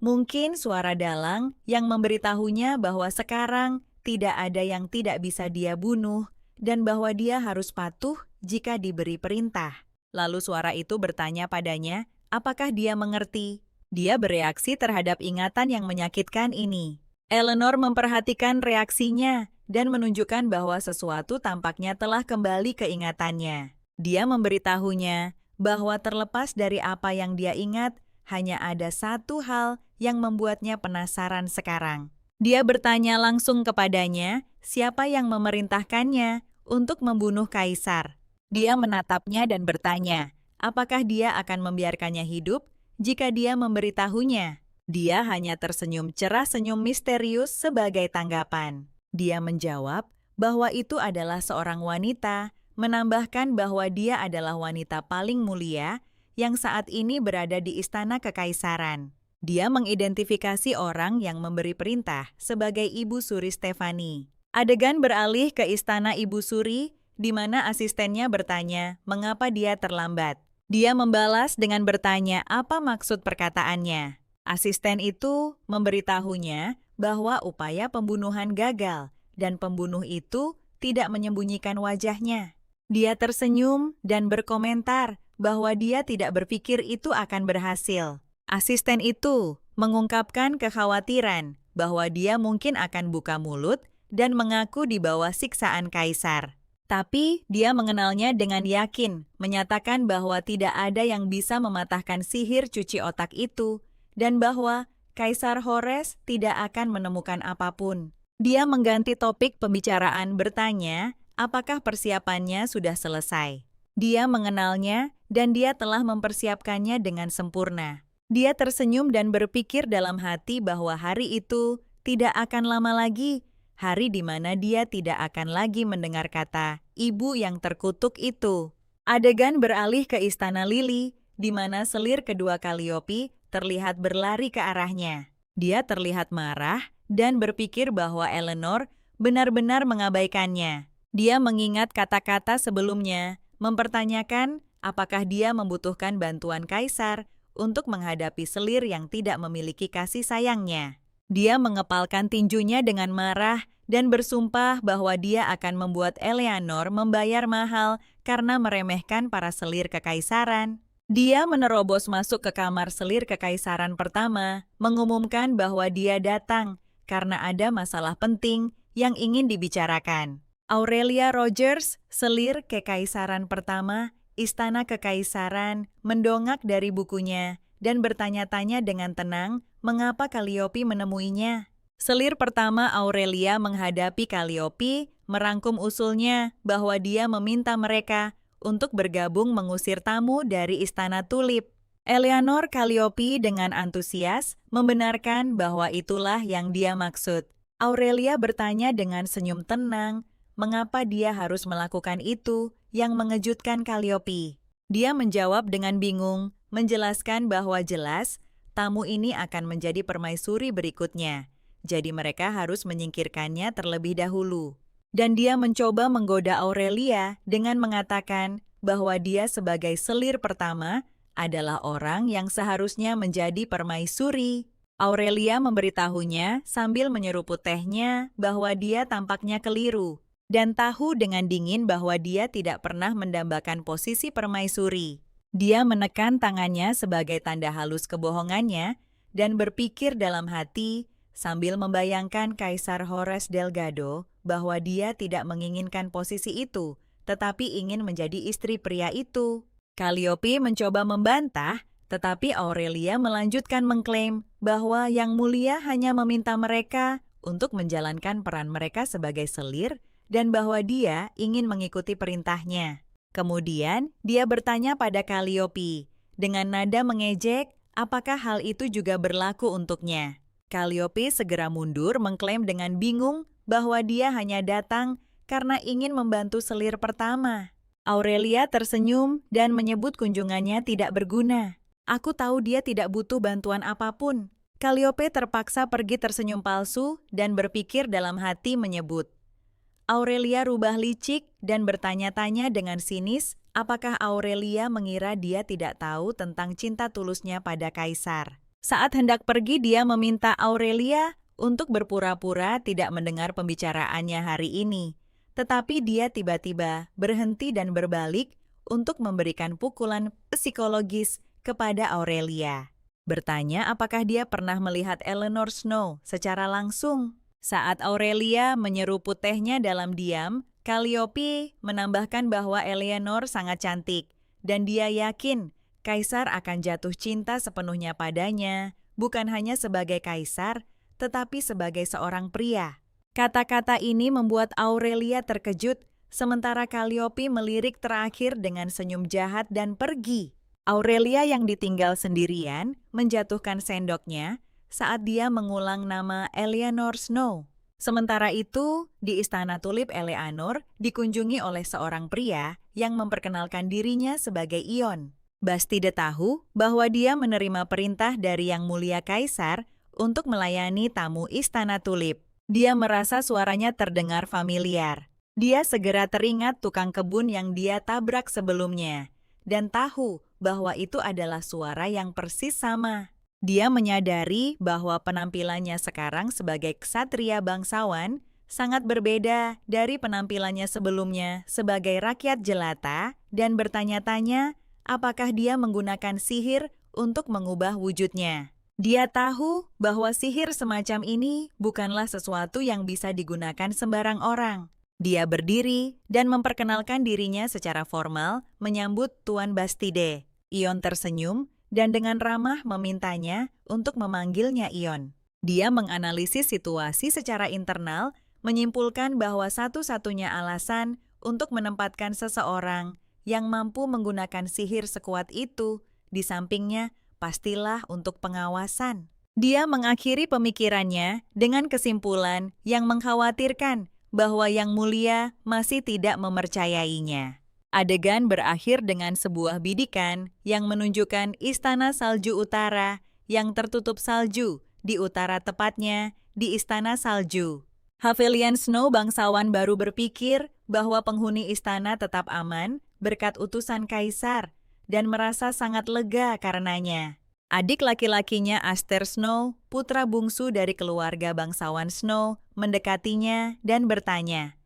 Mungkin suara dalang yang memberitahunya bahwa sekarang tidak ada yang tidak bisa dia bunuh dan bahwa dia harus patuh jika diberi perintah. Lalu suara itu bertanya padanya, apakah dia mengerti? Dia bereaksi terhadap ingatan yang menyakitkan ini. Eleanor memperhatikan reaksinya dan menunjukkan bahwa sesuatu tampaknya telah kembali ke ingatannya. Dia memberitahunya bahwa terlepas dari apa yang dia ingat, hanya ada satu hal yang membuatnya penasaran sekarang. Dia bertanya langsung kepadanya, siapa yang memerintahkannya untuk membunuh kaisar. Dia menatapnya dan bertanya, apakah dia akan membiarkannya hidup jika dia memberitahunya? Dia hanya tersenyum cerah, senyum misterius sebagai tanggapan. Dia menjawab bahwa itu adalah seorang wanita, menambahkan bahwa dia adalah wanita paling mulia yang saat ini berada di istana kekaisaran. Dia mengidentifikasi orang yang memberi perintah sebagai Ibu Suri Stefani. Adegan beralih ke istana Ibu Suri, di mana asistennya bertanya mengapa dia terlambat. Dia membalas dengan bertanya apa maksud perkataannya. Asisten itu memberitahunya bahwa upaya pembunuhan gagal dan pembunuh itu tidak menyembunyikan wajahnya. Dia tersenyum dan berkomentar bahwa dia tidak berpikir itu akan berhasil. Asisten itu mengungkapkan kekhawatiran bahwa dia mungkin akan buka mulut dan mengaku di bawah siksaan kaisar. Tapi dia mengenalnya dengan yakin, menyatakan bahwa tidak ada yang bisa mematahkan sihir cuci otak itu, dan bahwa Kaisar Horace tidak akan menemukan apapun. Dia mengganti topik pembicaraan, bertanya apakah persiapannya sudah selesai. Dia mengenalnya dan dia telah mempersiapkannya dengan sempurna. Dia tersenyum dan berpikir dalam hati bahwa hari itu tidak akan lama lagi, hari di mana dia tidak akan lagi mendengar kata ibu yang terkutuk itu. Adegan beralih ke istana Lily, di mana selir kedua Calliope terlihat berlari ke arahnya. Dia terlihat marah dan berpikir bahwa Eleanor benar-benar mengabaikannya. Dia mengingat kata-kata sebelumnya, mempertanyakan apakah dia membutuhkan bantuan kaisar untuk menghadapi selir yang tidak memiliki kasih sayangnya. Dia mengepalkan tinjunya dengan marah dan bersumpah bahwa dia akan membuat Eleanor membayar mahal karena meremehkan para selir kekaisaran. Dia menerobos masuk ke kamar selir kekaisaran pertama, mengumumkan bahwa dia datang karena ada masalah penting yang ingin dibicarakan. Aurelia Rogers, selir kekaisaran pertama, Istana Kekaisaran, mendongak dari bukunya dan bertanya-tanya dengan tenang mengapa Calliope menemuinya. Selir pertama Aurelia menghadapi Calliope, merangkum usulnya bahwa dia meminta mereka untuk bergabung mengusir tamu dari Istana Tulip. Eleanor Calliope dengan antusias membenarkan bahwa itulah yang dia maksud. Aurelia bertanya dengan senyum tenang, mengapa dia harus melakukan itu yang mengejutkan Calliope. Dia menjawab dengan bingung, menjelaskan bahwa jelas tamu ini akan menjadi permaisuri berikutnya. Jadi mereka harus menyingkirkannya terlebih dahulu. Dan dia mencoba menggoda Aurelia dengan mengatakan bahwa dia sebagai selir pertama adalah orang yang seharusnya menjadi permaisuri. Aurelia memberitahunya sambil menyeruput tehnya bahwa dia tampaknya keliru dan tahu dengan dingin bahwa dia tidak pernah mendambakan posisi permaisuri. Dia menekan tangannya sebagai tanda halus kebohongannya dan berpikir dalam hati sambil membayangkan Kaisar Horace Delgado bahwa dia tidak menginginkan posisi itu, tetapi ingin menjadi istri pria itu. Calliope mencoba membantah, tetapi Aurelia melanjutkan mengklaim bahwa Yang Mulia hanya meminta mereka untuk menjalankan peran mereka sebagai selir dan bahwa dia ingin mengikuti perintahnya. Kemudian, dia bertanya pada Calliope, dengan nada mengejek, apakah hal itu juga berlaku untuknya. Calliope segera mundur mengklaim dengan bingung bahwa dia hanya datang karena ingin membantu selir pertama. Aurelia tersenyum dan menyebut kunjungannya tidak berguna. Aku tahu dia tidak butuh bantuan apapun. Calliope terpaksa pergi tersenyum palsu dan berpikir dalam hati menyebut. Aurelia rubah licik dan bertanya-tanya dengan sinis apakah Aurelia mengira dia tidak tahu tentang cinta tulusnya pada kaisar. Saat hendak pergi, dia meminta Aurelia untuk berpura-pura tidak mendengar pembicaraannya hari ini. Tetapi dia tiba-tiba berhenti dan berbalik untuk memberikan pukulan psikologis kepada Aurelia. Bertanya apakah dia pernah melihat Eleanor Snow secara langsung. Saat Aurelia menyeruput tehnya dalam diam, Calliope menambahkan bahwa Eleanor sangat cantik dan dia yakin Kaisar akan jatuh cinta sepenuhnya padanya, bukan hanya sebagai kaisar, tetapi sebagai seorang pria. Kata-kata ini membuat Aurelia terkejut, sementara Calliope melirik terakhir dengan senyum jahat dan pergi. Aurelia yang ditinggal sendirian menjatuhkan sendoknya saat dia mengulang nama Eleanor Snow. Sementara itu, di Istana Tulip Eleanor dikunjungi oleh seorang pria yang memperkenalkan dirinya sebagai Ion. Bastide tahu bahwa dia menerima perintah dari Yang Mulia Kaisar untuk melayani tamu Istana Tulip. Dia merasa suaranya terdengar familiar. Dia segera teringat tukang kebun yang dia tabrak sebelumnya dan tahu bahwa itu adalah suara yang persis sama. Dia menyadari bahwa penampilannya sekarang sebagai ksatria bangsawan sangat berbeda dari penampilannya sebelumnya sebagai rakyat jelata dan bertanya-tanya apakah dia menggunakan sihir untuk mengubah wujudnya. Dia tahu bahwa sihir semacam ini bukanlah sesuatu yang bisa digunakan sembarang orang. Dia berdiri dan memperkenalkan dirinya secara formal menyambut Tuan Bastide. Ion tersenyum dan dengan ramah memintanya untuk memanggilnya Ion. Dia menganalisis situasi secara internal, menyimpulkan bahwa satu-satunya alasan untuk menempatkan seseorang yang mampu menggunakan sihir sekuat itu di sampingnya pastilah untuk pengawasan. Dia mengakhiri pemikirannya dengan kesimpulan yang mengkhawatirkan bahwa Yang Mulia masih tidak mempercayainya. Adegan berakhir dengan sebuah bidikan yang menunjukkan Istana Salju Utara yang tertutup salju di utara tepatnya di Istana Salju. Havelian Snow bangsawan baru berpikir bahwa penghuni istana tetap aman berkat utusan kaisar dan merasa sangat lega karenanya. Adik laki-lakinya Aster Snow, putra bungsu dari keluarga bangsawan Snow, mendekatinya dan bertanya,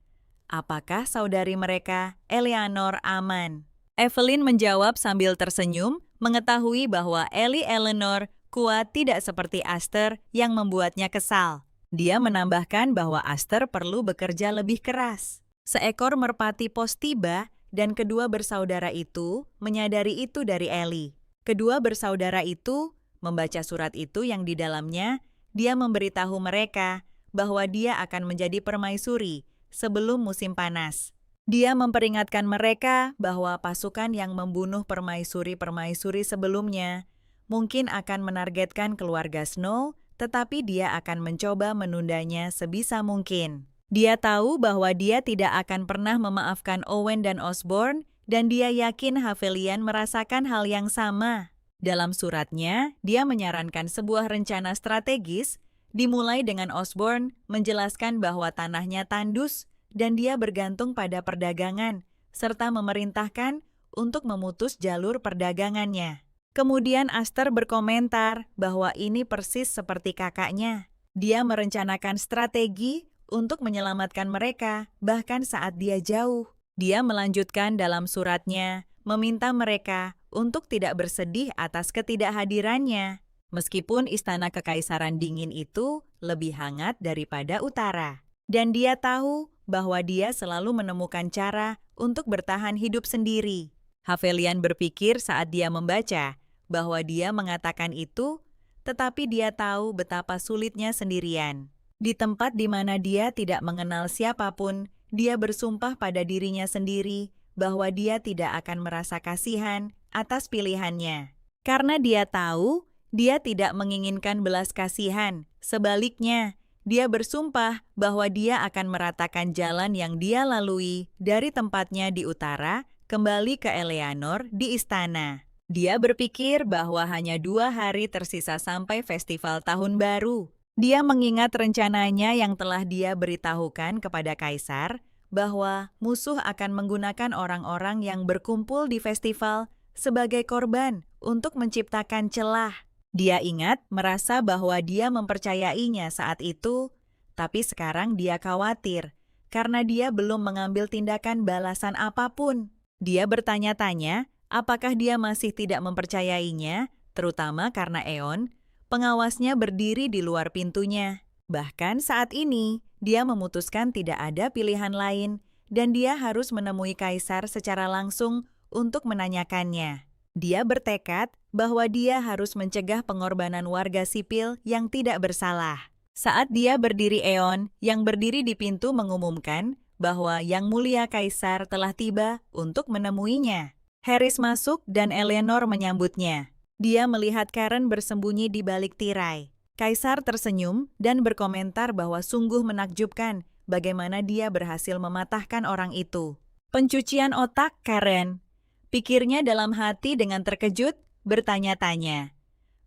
apakah saudari mereka, Eleanor, aman? Evelyn menjawab sambil tersenyum, mengetahui bahwa Eleanor kuat tidak seperti Aster yang membuatnya kesal. Dia menambahkan bahwa Aster perlu bekerja lebih keras. Seekor merpati pos tiba dan kedua bersaudara itu menyadari itu dari Ellie. Kedua bersaudara itu membaca surat itu yang di dalamnya dia memberitahu mereka bahwa dia akan menjadi permaisuri sebelum musim panas. Dia memperingatkan mereka bahwa pasukan yang membunuh permaisuri-permaisuri sebelumnya mungkin akan menargetkan keluarga Snow, tetapi dia akan mencoba menundanya sebisa mungkin. Dia tahu bahwa dia tidak akan pernah memaafkan Owen dan Osborne, dan dia yakin Havelian merasakan hal yang sama. Dalam suratnya, dia menyarankan sebuah rencana strategis, dimulai dengan Osborne menjelaskan bahwa tanahnya tandus dan dia bergantung pada perdagangan, serta memerintahkan untuk memutus jalur perdagangannya. Kemudian Aster berkomentar bahwa ini persis seperti kakaknya. Dia merencanakan strategi untuk menyelamatkan mereka, bahkan saat dia jauh. Dia melanjutkan dalam suratnya, meminta mereka untuk tidak bersedih atas ketidakhadirannya, meskipun istana kekaisaran dingin itu lebih hangat daripada utara. Dan dia tahu bahwa dia selalu menemukan cara untuk bertahan hidup sendiri. Havelian berpikir saat dia membaca bahwa dia mengatakan itu, tetapi dia tahu betapa sulitnya sendirian. Di tempat di mana dia tidak mengenal siapapun, dia bersumpah pada dirinya sendiri bahwa dia tidak akan merasa kasihan atas pilihannya. Karena dia tahu, dia tidak menginginkan belas kasihan. Sebaliknya, dia bersumpah bahwa dia akan meratakan jalan yang dia lalui dari tempatnya di utara kembali ke Eleanor di istana. Dia berpikir bahwa hanya 2 hari tersisa sampai festival tahun baru. Dia mengingat rencananya yang telah dia beritahukan kepada kaisar bahwa musuh akan menggunakan orang-orang yang berkumpul di festival sebagai korban untuk menciptakan celah. Dia ingat merasa bahwa dia mempercayainya saat itu, tapi sekarang dia khawatir karena dia belum mengambil tindakan balasan apapun. Dia bertanya-tanya apakah dia masih tidak mempercayainya, terutama karena Eon, pengawasnya berdiri di luar pintunya. Bahkan saat ini, dia memutuskan tidak ada pilihan lain dan dia harus menemui kaisar secara langsung untuk menanyakannya. Dia bertekad bahwa dia harus mencegah pengorbanan warga sipil yang tidak bersalah. Saat dia berdiri, Eon yang berdiri di pintu mengumumkan bahwa Yang Mulia Kaisar telah tiba untuk menemuinya. Harris masuk dan Eleanor menyambutnya. Dia melihat Karen bersembunyi di balik tirai. Kaisar tersenyum dan berkomentar bahwa sungguh menakjubkan bagaimana dia berhasil mematahkan orang itu. Pencucian otak, Karen. Pikirnya dalam hati dengan terkejut, bertanya-tanya.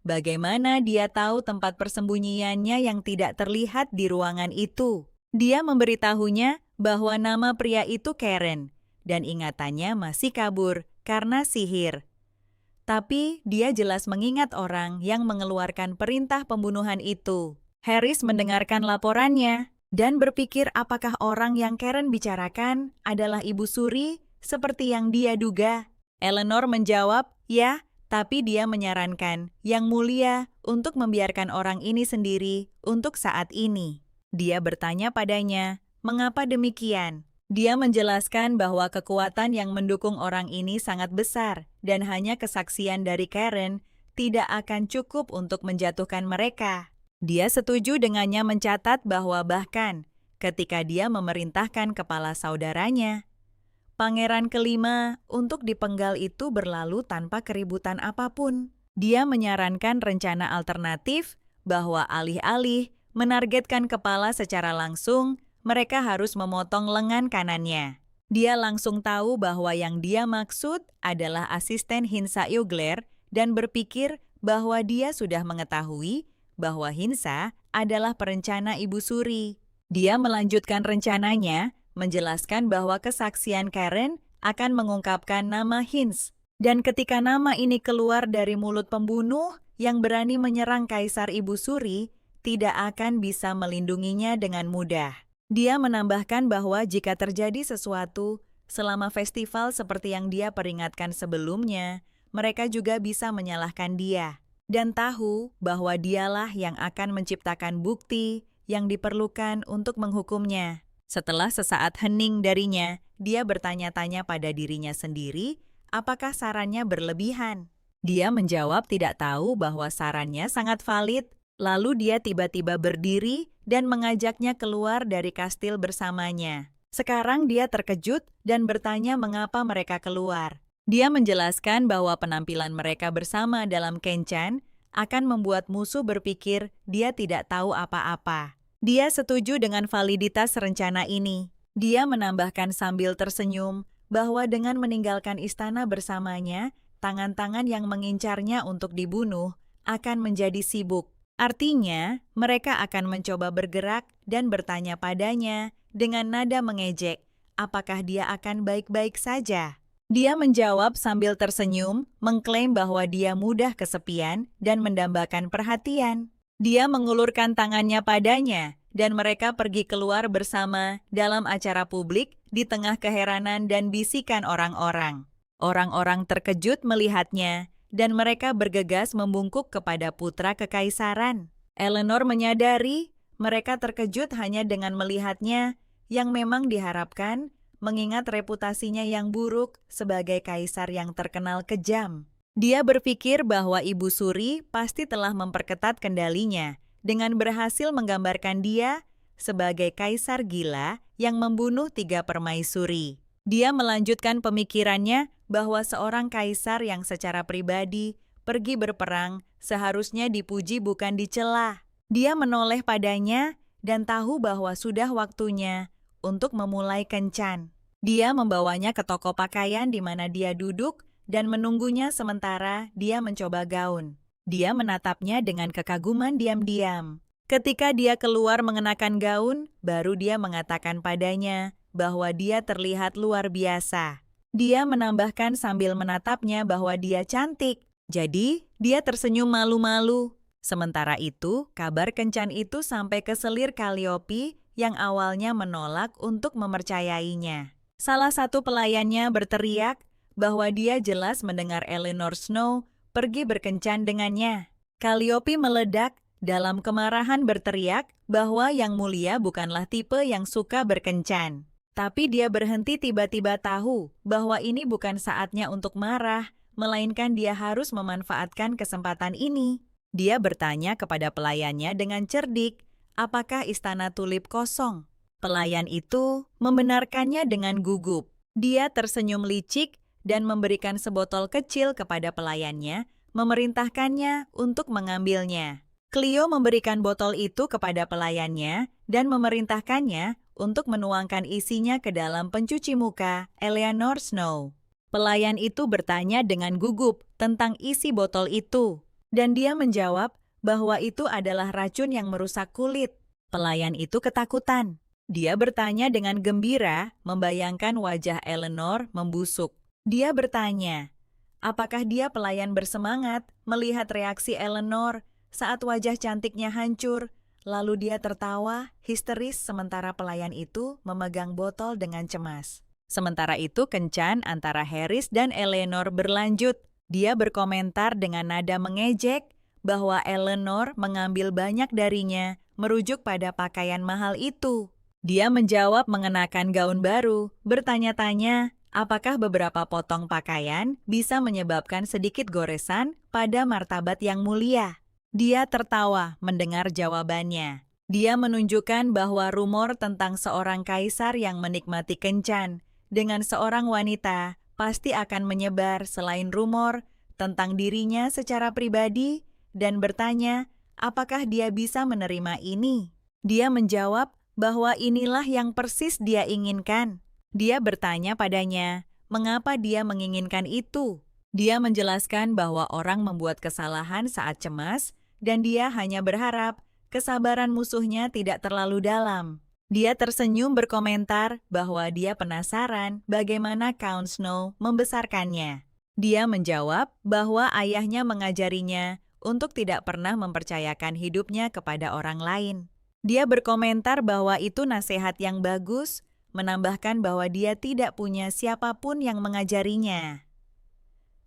Bagaimana dia tahu tempat persembunyiannya yang tidak terlihat di ruangan itu? Dia memberitahunya bahwa nama pria itu Karen, dan ingatannya masih kabur karena sihir. Tapi dia jelas mengingat orang yang mengeluarkan perintah pembunuhan itu. Harris mendengarkan laporannya dan berpikir apakah orang yang Karen bicarakan adalah Ibu Suri seperti yang dia duga. Eleanor menjawab, ya, tapi dia menyarankan Yang Mulia untuk membiarkan orang ini sendiri untuk saat ini. Dia bertanya padanya, mengapa demikian? Dia menjelaskan bahwa kekuatan yang mendukung orang ini sangat besar dan hanya kesaksian dari Karen tidak akan cukup untuk menjatuhkan mereka. Dia setuju dengannya mencatat bahwa bahkan ketika dia memerintahkan kepala saudaranya, Pangeran kelima untuk dipenggal itu berlalu tanpa keributan apapun. Dia menyarankan rencana alternatif bahwa alih-alih menargetkan kepala secara langsung, mereka harus memotong lengan kanannya. Dia langsung tahu bahwa yang dia maksud adalah asisten Hinsa Eugler dan berpikir bahwa dia sudah mengetahui bahwa Hinsa adalah perencana Ibu Suri. Dia melanjutkan rencananya menjelaskan bahwa kesaksian Karen akan mengungkapkan nama Hinz. Dan ketika nama ini keluar dari mulut pembunuh yang berani menyerang Kaisar Ibu Suri, tidak akan bisa melindunginya dengan mudah. Dia menambahkan bahwa jika terjadi sesuatu selama festival seperti yang dia peringatkan sebelumnya, mereka juga bisa menyalahkan dia dan tahu bahwa dialah yang akan menciptakan bukti yang diperlukan untuk menghukumnya. Setelah sesaat hening darinya, dia bertanya-tanya pada dirinya sendiri, apakah sarannya berlebihan? Dia menjawab tidak tahu bahwa sarannya sangat valid. Lalu dia tiba-tiba berdiri dan mengajaknya keluar dari kastil bersamanya. Sekarang dia terkejut dan bertanya mengapa mereka keluar. Dia menjelaskan bahwa penampilan mereka bersama dalam kencan akan membuat musuh berpikir dia tidak tahu apa-apa. Dia setuju dengan validitas rencana ini. Dia menambahkan sambil tersenyum bahwa dengan meninggalkan istana bersamanya, tangan-tangan yang mengincarnya untuk dibunuh akan menjadi sibuk. Artinya, mereka akan mencoba bergerak dan bertanya padanya dengan nada mengejek, apakah dia akan baik-baik saja. Dia menjawab sambil tersenyum, mengklaim bahwa dia mudah kesepian dan mendambakan perhatian. Dia mengulurkan tangannya padanya, dan mereka pergi keluar bersama dalam acara publik di tengah keheranan dan bisikan orang-orang. Orang-orang terkejut melihatnya, dan mereka bergegas membungkuk kepada putra kekaisaran. Eleanor menyadari mereka terkejut hanya dengan melihatnya, yang memang diharapkan mengingat reputasinya yang buruk sebagai kaisar yang terkenal kejam. Dia berpikir bahwa Ibu Suri pasti telah memperketat kendalinya dengan berhasil menggambarkan dia sebagai kaisar gila yang membunuh 3 permaisuri. Dia melanjutkan pemikirannya bahwa seorang kaisar yang secara pribadi pergi berperang seharusnya dipuji bukan dicela. Dia menoleh padanya dan tahu bahwa sudah waktunya untuk memulai kencan. Dia membawanya ke toko pakaian di mana dia duduk dan menunggunya sementara dia mencoba gaun. Dia menatapnya dengan kekaguman diam-diam. Ketika dia keluar mengenakan gaun, baru dia mengatakan padanya bahwa dia terlihat luar biasa. Dia menambahkan sambil menatapnya bahwa dia cantik. Jadi, dia tersenyum malu-malu. Sementara itu, kabar kencan itu sampai ke selir Calliope yang awalnya menolak untuk mempercayainya. Salah satu pelayannya berteriak bahwa dia jelas mendengar Eleanor Snow pergi berkencan dengannya. Calliope meledak dalam kemarahan berteriak bahwa Yang Mulia bukanlah tipe yang suka berkencan. Tapi dia berhenti tiba-tiba tahu bahwa ini bukan saatnya untuk marah, melainkan dia harus memanfaatkan kesempatan ini. Dia bertanya kepada pelayannya dengan cerdik, apakah istana tulip kosong? Pelayan itu membenarkannya dengan gugup. Dia tersenyum licik dan memberikan sebotol kecil kepada pelayannya, memerintahkannya untuk mengambilnya. Cleo memberikan botol itu kepada pelayannya dan memerintahkannya untuk menuangkan isinya ke dalam pencuci muka Eleanor Snow. Pelayan itu bertanya dengan gugup tentang isi botol itu, dan dia menjawab bahwa itu adalah racun yang merusak kulit. Pelayan itu ketakutan. Dia bertanya dengan gembira, membayangkan wajah Eleanor membusuk. Dia bertanya, apakah dia pelayan bersemangat melihat reaksi Eleanor saat wajah cantiknya hancur? Lalu dia tertawa histeris sementara pelayan itu memegang botol dengan cemas. Sementara itu kencan antara Harris dan Eleanor berlanjut. Dia berkomentar dengan nada mengejek bahwa Eleanor mengambil banyak darinya merujuk pada pakaian mahal itu. Dia menjawab mengenakan gaun baru, bertanya-tanya apakah beberapa potong pakaian bisa menyebabkan sedikit goresan pada martabat yang mulia. Dia tertawa mendengar jawabannya. Dia menunjukkan bahwa rumor tentang seorang kaisar yang menikmati kencan dengan seorang wanita pasti akan menyebar selain rumor tentang dirinya secara pribadi dan bertanya apakah dia bisa menerima ini. Dia menjawab bahwa inilah yang persis dia inginkan. Dia bertanya padanya, mengapa dia menginginkan itu? Dia menjelaskan bahwa orang membuat kesalahan saat cemas, dan dia hanya berharap kesabaran musuhnya tidak terlalu dalam. Dia tersenyum berkomentar bahwa dia penasaran bagaimana Count Snow membesarkannya. Dia menjawab bahwa ayahnya mengajarinya untuk tidak pernah mempercayakan hidupnya kepada orang lain. Dia berkomentar bahwa itu nasihat yang bagus, menambahkan bahwa dia tidak punya siapapun yang mengajarinya.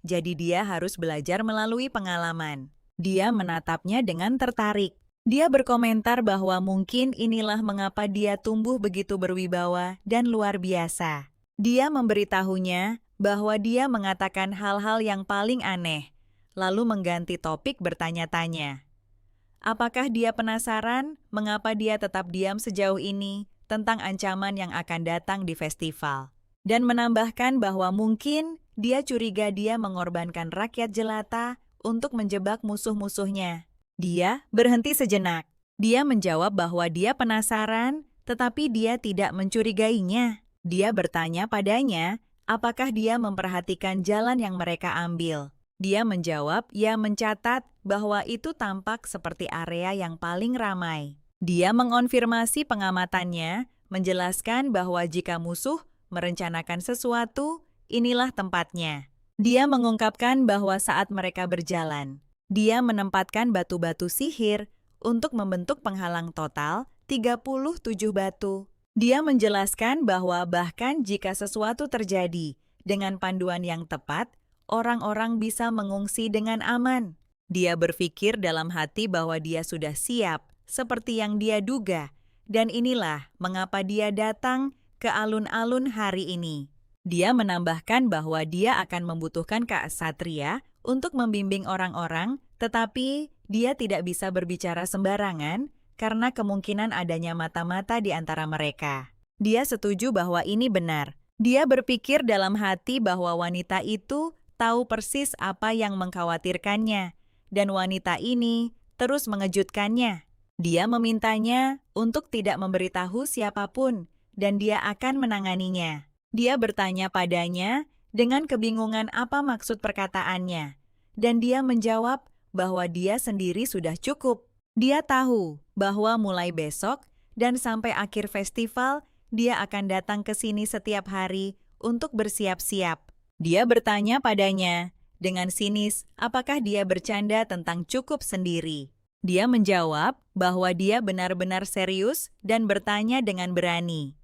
Jadi dia harus belajar melalui pengalaman. Dia menatapnya dengan tertarik. Dia berkomentar bahwa mungkin inilah mengapa dia tumbuh begitu berwibawa dan luar biasa. Dia memberitahunya bahwa dia mengatakan hal-hal yang paling aneh, lalu mengganti topik bertanya-tanya. Apakah dia penasaran mengapa dia tetap diam sejauh ini tentang ancaman yang akan datang di festival? Dan menambahkan bahwa mungkin dia curiga dia mengorbankan rakyat jelata untuk menjebak musuh-musuhnya. Dia berhenti sejenak. Dia menjawab bahwa dia penasaran, tetapi dia tidak mencurigainya. Dia bertanya padanya, apakah dia memperhatikan jalan yang mereka ambil. Dia menjawab, ia mencatat bahwa itu tampak seperti area yang paling ramai. Dia mengonfirmasi pengamatannya, menjelaskan bahwa jika musuh merencanakan sesuatu, inilah tempatnya. Dia mengungkapkan bahwa saat mereka berjalan, dia menempatkan batu-batu sihir untuk membentuk penghalang total 37 batu. Dia menjelaskan bahwa bahkan jika sesuatu terjadi dengan panduan yang tepat, orang-orang bisa mengungsi dengan aman. Dia berpikir dalam hati bahwa dia sudah siap, seperti yang dia duga, dan inilah mengapa dia datang ke alun-alun hari ini. Dia menambahkan bahwa dia akan membutuhkan ksatria untuk membimbing orang-orang, tetapi dia tidak bisa berbicara sembarangan karena kemungkinan adanya mata-mata di antara mereka. Dia setuju bahwa ini benar. Dia berpikir dalam hati bahwa wanita itu tahu persis apa yang mengkhawatirkannya, dan wanita ini terus mengejutkannya. Dia memintanya untuk tidak memberitahu siapapun, dan dia akan menanganinya. Dia bertanya padanya dengan kebingungan apa maksud perkataannya, dan dia menjawab bahwa dia sendiri sudah cukup. Dia tahu bahwa mulai besok dan sampai akhir festival, dia akan datang ke sini setiap hari untuk bersiap-siap. Dia bertanya padanya dengan sinis apakah dia bercanda tentang cukup sendiri. Dia menjawab bahwa dia benar-benar serius dan bertanya dengan berani.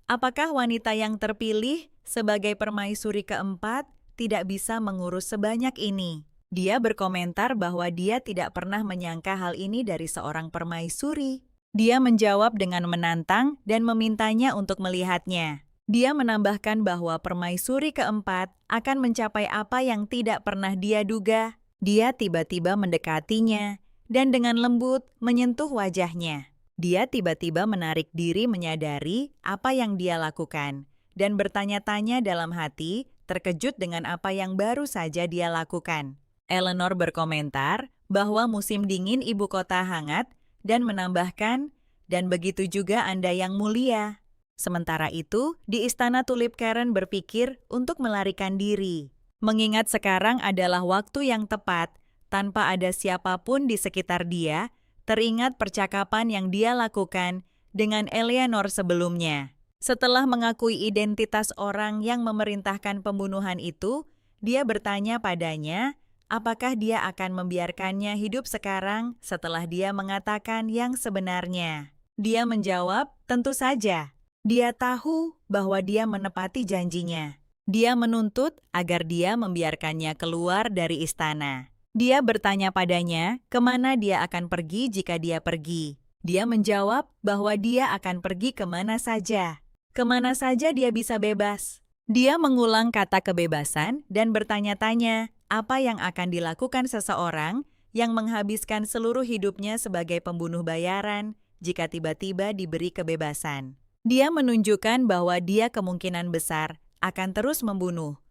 Apakah wanita yang terpilih sebagai permaisuri keempat tidak bisa mengurus sebanyak ini? Dia berkomentar bahwa dia tidak pernah menyangka hal ini dari seorang permaisuri. Dia menjawab dengan menantang dan memintanya untuk melihatnya. Dia menambahkan bahwa permaisuri keempat akan mencapai apa yang tidak pernah dia duga. Dia tiba-tiba mendekatinya dan dengan lembut menyentuh wajahnya. Dia tiba-tiba menarik diri menyadari apa yang dia lakukan dan bertanya-tanya dalam hati, terkejut dengan apa yang baru saja dia lakukan. Eleanor berkomentar bahwa musim dingin ibu kota hangat dan menambahkan, dan begitu juga Anda yang mulia. Sementara itu, di Istana Tulip Karen berpikir untuk melarikan diri. Mengingat sekarang adalah waktu yang tepat, tanpa ada siapapun di sekitar dia, teringat percakapan yang dia lakukan dengan Eleanor sebelumnya. Setelah mengakui identitas orang yang memerintahkan pembunuhan itu, dia bertanya padanya, apakah dia akan membiarkannya hidup sekarang setelah dia mengatakan yang sebenarnya. Dia menjawab, tentu saja. Dia tahu bahwa dia menepati janjinya. Dia menuntut agar dia membiarkannya keluar dari istana. Dia bertanya padanya kemana dia akan pergi jika dia pergi. Dia menjawab bahwa dia akan pergi kemana saja. Kemana saja dia bisa bebas. Dia mengulang kata kebebasan dan bertanya-tanya apa yang akan dilakukan seseorang yang menghabiskan seluruh hidupnya sebagai pembunuh bayaran jika tiba-tiba diberi kebebasan. Dia menunjukkan bahwa dia kemungkinan besar akan terus membunuh.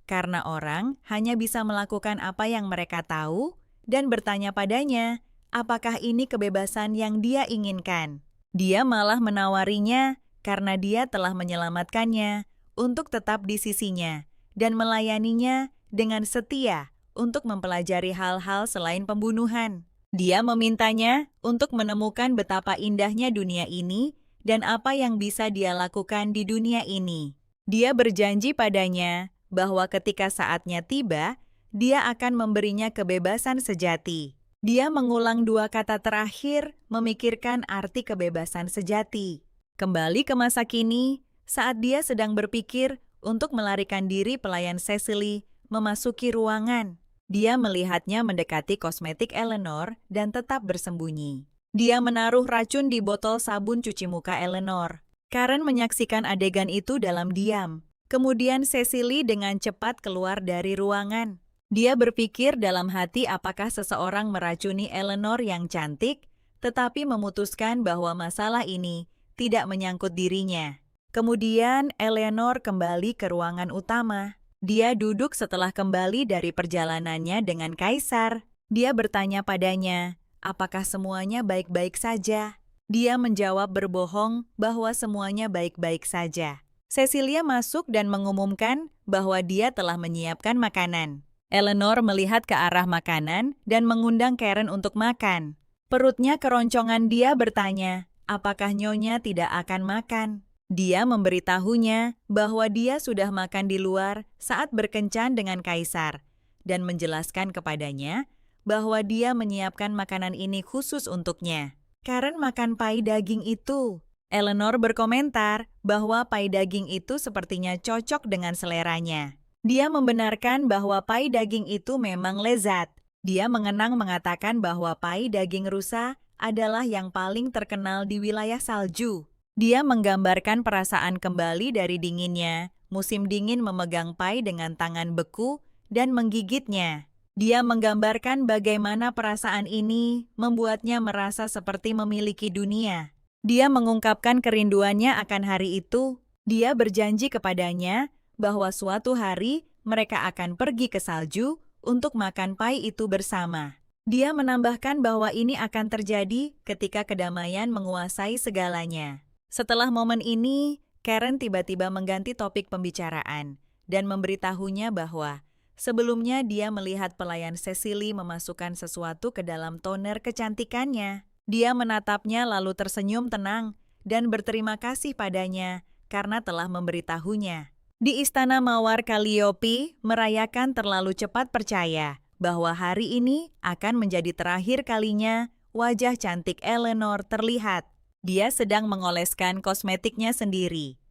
Karena orang hanya bisa melakukan apa yang mereka tahu dan bertanya padanya, apakah ini kebebasan yang dia inginkan. Dia malah menawarinya karena dia telah menyelamatkannya untuk tetap di sisinya dan melayaninya dengan setia untuk mempelajari hal-hal selain pembunuhan. Dia memintanya untuk menemukan betapa indahnya dunia ini dan apa yang bisa dia lakukan di dunia ini. Dia berjanji padanya bahwa ketika saatnya tiba, dia akan memberinya kebebasan sejati. Dia mengulang dua kata terakhir, memikirkan arti kebebasan sejati. Kembali ke masa kini, saat dia sedang berpikir untuk melarikan diri, pelayan Cecily memasuki ruangan. Dia melihatnya mendekati kosmetik Eleanor dan tetap bersembunyi. Dia menaruh racun di botol sabun cuci muka Eleanor. Karen menyaksikan adegan itu dalam diam. Kemudian Cecily dengan cepat keluar dari ruangan. Dia berpikir dalam hati apakah seseorang meracuni Eleanor yang cantik, tetapi memutuskan bahwa masalah ini tidak menyangkut dirinya. Kemudian Eleanor kembali ke ruangan utama. Dia duduk setelah kembali dari perjalanannya dengan Kaisar. Dia bertanya padanya, apakah semuanya baik-baik saja? Dia menjawab berbohong bahwa semuanya baik-baik saja. Cecilia masuk dan mengumumkan bahwa dia telah menyiapkan makanan. Eleanor melihat ke arah makanan dan mengundang Karen untuk makan. Perutnya keroncongan, dia bertanya, apakah Nyonya tidak akan makan? Dia memberitahunya bahwa dia sudah makan di luar saat berkencan dengan Kaisar dan menjelaskan kepadanya bahwa dia menyiapkan makanan ini khusus untuknya. Karen makan pai daging itu. Eleanor berkomentar bahwa pai daging itu sepertinya cocok dengan seleranya. Dia membenarkan bahwa pai daging itu memang lezat. Dia mengenang mengatakan bahwa pai daging rusa adalah yang paling terkenal di wilayah salju. Dia menggambarkan perasaan kembali dari dinginnya, musim dingin memegang pai dengan tangan beku dan menggigitnya. Dia menggambarkan bagaimana perasaan ini membuatnya merasa seperti memiliki dunia. Dia mengungkapkan kerinduannya akan hari itu. Dia berjanji kepadanya bahwa suatu hari mereka akan pergi ke salju untuk makan pai itu bersama. Dia menambahkan bahwa ini akan terjadi ketika kedamaian menguasai segalanya. Setelah momen ini, Karen tiba-tiba mengganti topik pembicaraan dan memberitahunya bahwa sebelumnya dia melihat pelayan Cecily memasukkan sesuatu ke dalam toner kecantikannya. Dia menatapnya lalu tersenyum tenang dan berterima kasih padanya karena telah memberitahunya. Di Istana Mawar, Calliope merayakan terlalu cepat percaya bahwa hari ini akan menjadi terakhir kalinya wajah cantik Eleanor terlihat. Dia sedang mengoleskan kosmetiknya sendiri.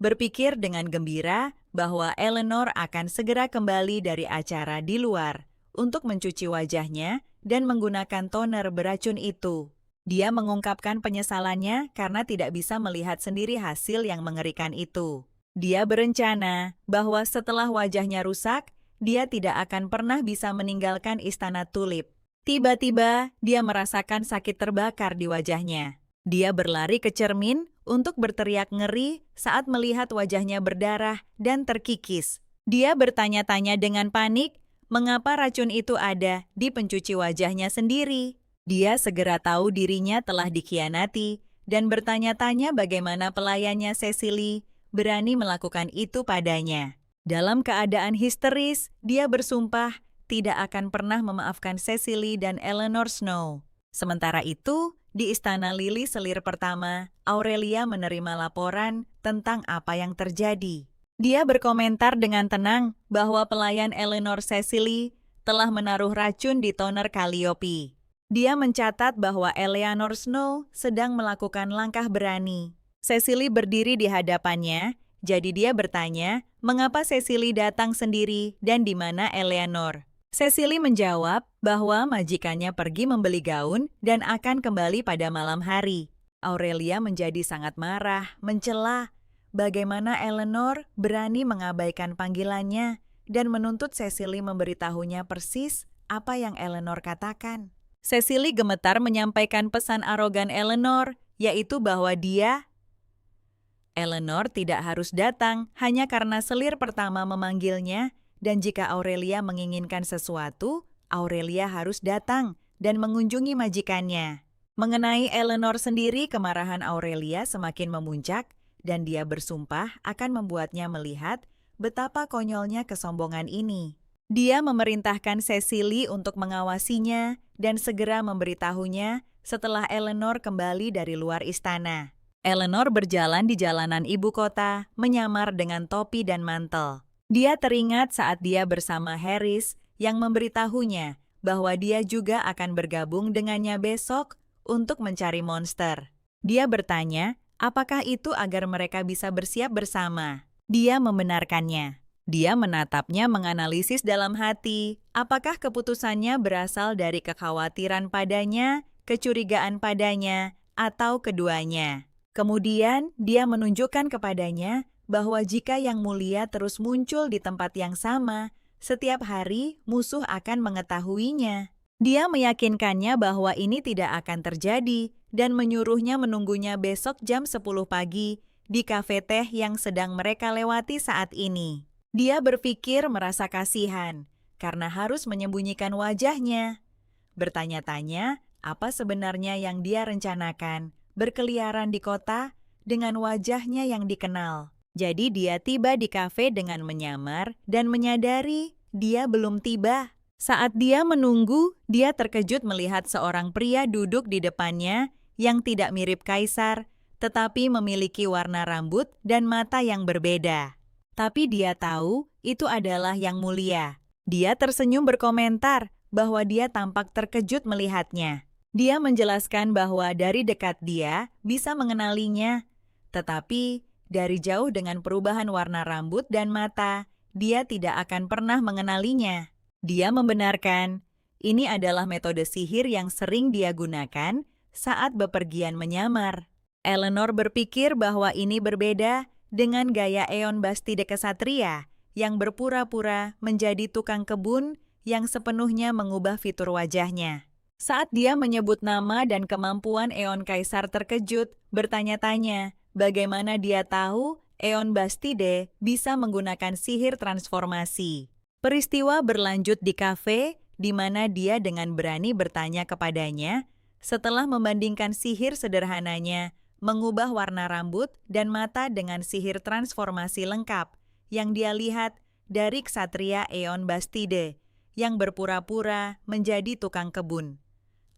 Berpikir dengan gembira bahwa Eleanor akan segera kembali dari acara di luar untuk mencuci wajahnya dan menggunakan toner beracun itu. Dia mengungkapkan penyesalannya karena tidak bisa melihat sendiri hasil yang mengerikan itu. Dia berencana bahwa setelah wajahnya rusak, dia tidak akan pernah bisa meninggalkan Istana Tulip. Tiba-tiba, dia merasakan sakit terbakar di wajahnya. Dia berlari ke cermin untuk berteriak ngeri saat melihat wajahnya berdarah dan terkikis. Dia bertanya-tanya dengan panik, mengapa racun itu ada di pencuci wajahnya sendiri. Dia segera tahu dirinya telah dikhianati dan bertanya-tanya bagaimana pelayannya Cecily berani melakukan itu padanya. Dalam keadaan histeris, dia bersumpah tidak akan pernah memaafkan Cecily dan Eleanor Snow. Sementara itu, di Istana Lili Selir pertama, Aurelia menerima laporan tentang apa yang terjadi. Dia berkomentar dengan tenang bahwa pelayan Eleanor Cecily telah menaruh racun di toner Calliope. Dia mencatat bahwa Eleanor Snow sedang melakukan langkah berani. Cecily berdiri di hadapannya, jadi dia bertanya mengapa Cecily datang sendiri dan di mana Eleanor. Cecily menjawab bahwa majikannya pergi membeli gaun dan akan kembali pada malam hari. Aurelia menjadi sangat marah, mencela bagaimana Eleanor berani mengabaikan panggilannya dan menuntut Cecily memberitahunya persis apa yang Eleanor katakan. Cecily gemetar menyampaikan pesan arogan Eleanor, yaitu bahwa Eleanor tidak harus datang hanya karena selir pertama memanggilnya, dan jika Aurelia menginginkan sesuatu, Aurelia harus datang dan mengunjungi majikannya. Mengenai Eleanor sendiri, kemarahan Aurelia semakin memuncak, dan dia bersumpah akan membuatnya melihat betapa konyolnya kesombongan ini. Dia memerintahkan Cecily untuk mengawasinya dan segera memberitahunya setelah Eleanor kembali dari luar istana. Eleanor berjalan di jalanan ibu kota, menyamar dengan topi dan mantel. Dia teringat saat dia bersama Harris yang memberitahunya bahwa dia juga akan bergabung dengannya besok untuk mencari monster. Dia bertanya, apakah itu agar mereka bisa bersiap bersama? Dia membenarkannya. Dia menatapnya menganalisis dalam hati, apakah keputusannya berasal dari kekhawatiran padanya, kecurigaan padanya, atau keduanya. Kemudian, dia menunjukkan kepadanya bahwa jika yang mulia terus muncul di tempat yang sama, setiap hari musuh akan mengetahuinya. Dia meyakinkannya bahwa ini tidak akan terjadi dan menyuruhnya menunggunya besok jam 10 pagi di kafe teh yang sedang mereka lewati saat ini. Dia berpikir merasa kasihan karena harus menyembunyikan wajahnya. Bertanya-tanya apa sebenarnya yang dia rencanakan, berkeliaran di kota dengan wajahnya yang dikenal. Jadi dia tiba di kafe dengan menyamar dan menyadari dia belum tiba. Saat dia menunggu, dia terkejut melihat seorang pria duduk di depannya yang tidak mirip kaisar, tetapi memiliki warna rambut dan mata yang berbeda. Tapi dia tahu itu adalah Yang Mulia. Dia tersenyum berkomentar bahwa dia tampak terkejut melihatnya. Dia menjelaskan bahwa dari dekat dia bisa mengenalinya, tetapi dari jauh dengan perubahan warna rambut dan mata, dia tidak akan pernah mengenalinya. Dia membenarkan, ini adalah metode sihir yang sering dia gunakan saat bepergian menyamar. Eleanor berpikir bahwa ini berbeda dengan gaya Eon Bastide Kesatria yang berpura-pura menjadi tukang kebun yang sepenuhnya mengubah fitur wajahnya. Saat dia menyebut nama dan kemampuan Eon Kaisar terkejut, bertanya-tanya bagaimana dia tahu Eon Bastide bisa menggunakan sihir transformasi. Peristiwa berlanjut di kafe, di mana dia dengan berani bertanya kepadanya, setelah membandingkan sihir sederhananya, mengubah warna rambut dan mata dengan sihir transformasi lengkap, yang dia lihat dari ksatria Eon Bastide, yang berpura-pura menjadi tukang kebun.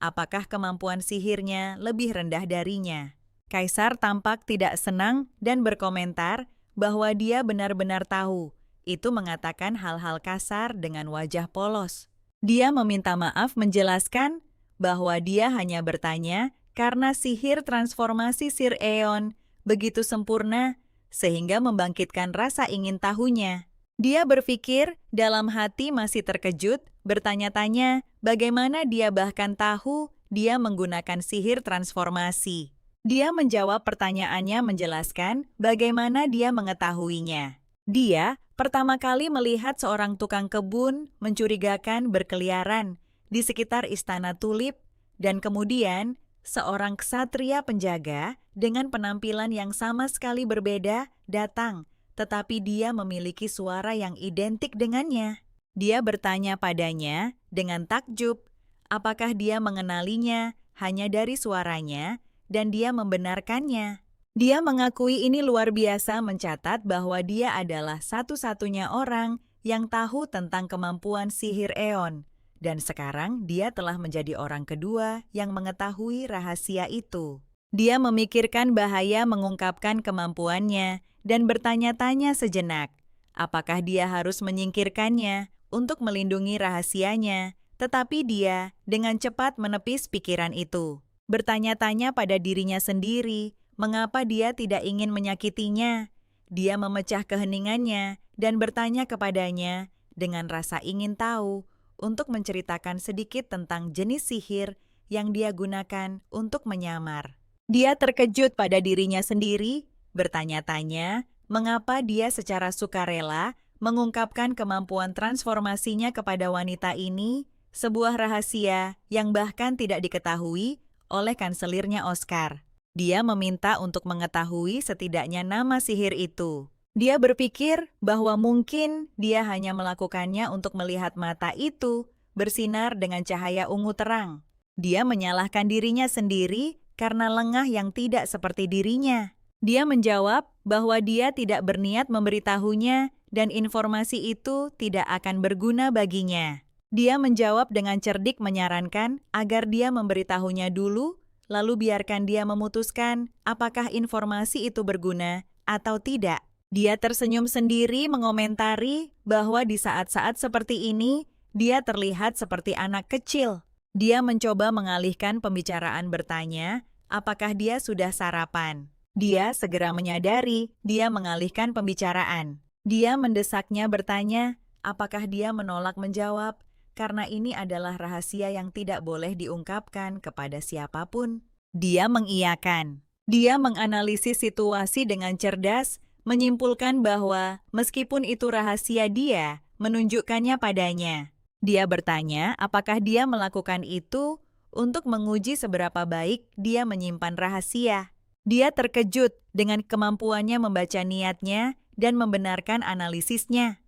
Apakah kemampuan sihirnya lebih rendah darinya? Kaisar tampak tidak senang dan berkomentar bahwa dia benar-benar tahu. Itu mengatakan hal-hal kasar dengan wajah polos. Dia meminta maaf menjelaskan bahwa dia hanya bertanya karena sihir transformasi Sir Eon begitu sempurna sehingga membangkitkan rasa ingin tahunya. Dia berpikir dalam hati masih terkejut, bertanya-tanya bagaimana dia bahkan tahu dia menggunakan sihir transformasi. Dia menjawab pertanyaannya menjelaskan bagaimana dia mengetahuinya. Dia pertama kali melihat seorang tukang kebun mencurigakan berkeliaran di sekitar Istana Tulip dan kemudian seorang ksatria penjaga dengan penampilan yang sama sekali berbeda datang, tetapi dia memiliki suara yang identik dengannya. Dia bertanya padanya dengan takjub, apakah dia mengenalinya hanya dari suaranya, dan dia membenarkannya. Dia mengakui ini luar biasa mencatat bahwa dia adalah satu-satunya orang yang tahu tentang kemampuan sihir Eon. Dan sekarang dia telah menjadi orang kedua yang mengetahui rahasia itu. Dia memikirkan bahaya mengungkapkan kemampuannya dan bertanya-tanya sejenak, apakah dia harus menyingkirkannya untuk melindungi rahasianya, tetapi dia dengan cepat menepis pikiran itu. Bertanya-tanya pada dirinya sendiri, mengapa dia tidak ingin menyakitinya. Dia memecah keheningannya dan bertanya kepadanya dengan rasa ingin tahu untuk menceritakan sedikit tentang jenis sihir yang dia gunakan untuk menyamar. Dia terkejut pada dirinya sendiri, bertanya-tanya mengapa dia secara sukarela mengungkapkan kemampuan transformasinya kepada wanita ini, sebuah rahasia yang bahkan tidak diketahui oleh kanselirnya Oscar. Dia meminta untuk mengetahui setidaknya nama sihir itu. Dia berpikir bahwa mungkin dia hanya melakukannya untuk melihat mata itu bersinar dengan cahaya ungu terang. Dia menyalahkan dirinya sendiri karena lengah yang tidak seperti dirinya. Dia menjawab bahwa dia tidak berniat memberitahunya dan informasi itu tidak akan berguna baginya. Dia menjawab dengan cerdik menyarankan agar dia memberitahunya dulu lalu biarkan dia memutuskan apakah informasi itu berguna atau tidak. Dia tersenyum sendiri mengomentari bahwa di saat-saat seperti ini, dia terlihat seperti anak kecil. Dia mencoba mengalihkan pembicaraan bertanya, apakah dia sudah sarapan. Dia segera menyadari dia mengalihkan pembicaraan. Dia mendesaknya bertanya, apakah dia menolak menjawab, karena ini adalah rahasia yang tidak boleh diungkapkan kepada siapapun. Dia mengiyakan. Dia menganalisis situasi dengan cerdas, menyimpulkan bahwa meskipun itu rahasia dia, menunjukkannya padanya. Dia bertanya apakah dia melakukan itu untuk menguji seberapa baik dia menyimpan rahasia. Dia terkejut dengan kemampuannya membaca niatnya dan membenarkan analisisnya.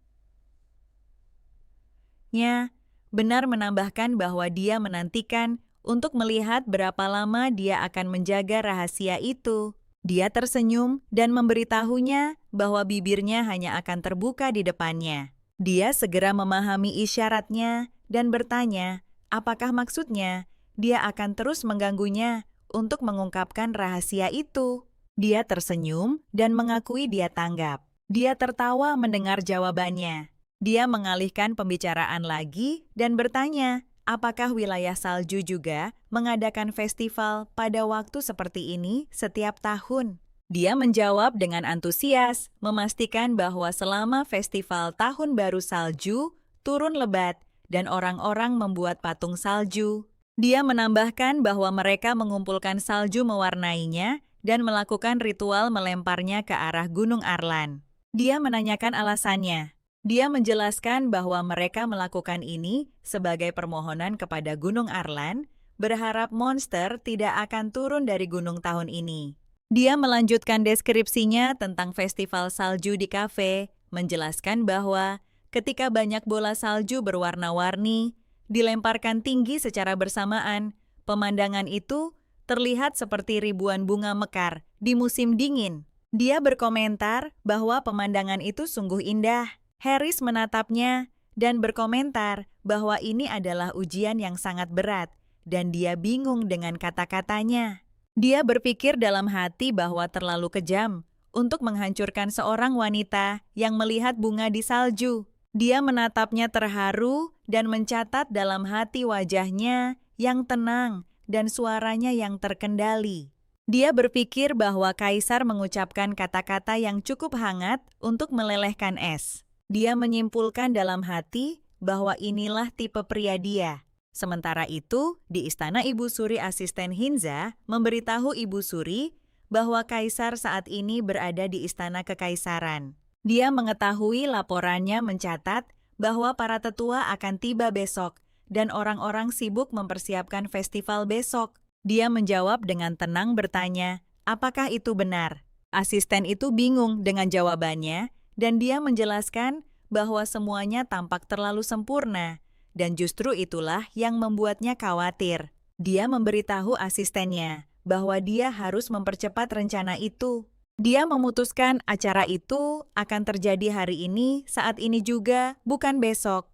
Benar menambahkan bahwa dia menantikan untuk melihat berapa lama dia akan menjaga rahasia itu. Dia tersenyum dan memberitahunya bahwa bibirnya hanya akan terbuka di depannya. Dia segera memahami isyaratnya dan bertanya, apakah maksudnya dia akan terus mengganggunya untuk mengungkapkan rahasia itu. Dia tersenyum dan mengakui dia tanggap. Dia tertawa mendengar jawabannya. Dia mengalihkan pembicaraan lagi dan bertanya, apakah wilayah salju juga mengadakan festival pada waktu seperti ini setiap tahun? Dia menjawab dengan antusias, memastikan bahwa selama festival Tahun Baru Salju turun lebat dan orang-orang membuat patung salju. Dia menambahkan bahwa mereka mengumpulkan salju mewarnainya dan melakukan ritual melemparnya ke arah Gunung Arlan. Dia menanyakan alasannya. Dia menjelaskan bahwa mereka melakukan ini sebagai permohonan kepada Gunung Arlan, berharap monster tidak akan turun dari gunung tahun ini. Dia melanjutkan deskripsinya tentang festival salju di kafe, menjelaskan bahwa ketika banyak bola salju berwarna-warni dilemparkan tinggi secara bersamaan, pemandangan itu terlihat seperti ribuan bunga mekar di musim dingin. Dia berkomentar bahwa pemandangan itu sungguh indah. Harris menatapnya dan berkomentar bahwa ini adalah ujian yang sangat berat, dan dia bingung dengan kata-katanya. Dia berpikir dalam hati bahwa terlalu kejam untuk menghancurkan seorang wanita yang melihat bunga di salju. Dia menatapnya terharu dan mencatat dalam hati wajahnya yang tenang dan suaranya yang terkendali. Dia berpikir bahwa kaisar mengucapkan kata-kata yang cukup hangat untuk melelehkan es. Dia menyimpulkan dalam hati bahwa inilah tipe pria dia. Sementara itu, di istana Ibu Suri, asisten Hinza memberitahu Ibu Suri bahwa kaisar saat ini berada di istana kekaisaran. Dia mengetahui laporannya mencatat bahwa para tetua akan tiba besok dan orang-orang sibuk mempersiapkan festival besok. Dia menjawab dengan tenang bertanya, apakah itu benar? Asisten itu bingung dengan jawabannya dan dia menjelaskan bahwa semuanya tampak terlalu sempurna dan justru itulah yang membuatnya khawatir. Dia memberitahu asistennya bahwa dia harus mempercepat rencana itu. Dia memutuskan acara itu akan terjadi hari ini, saat ini juga, bukan besok.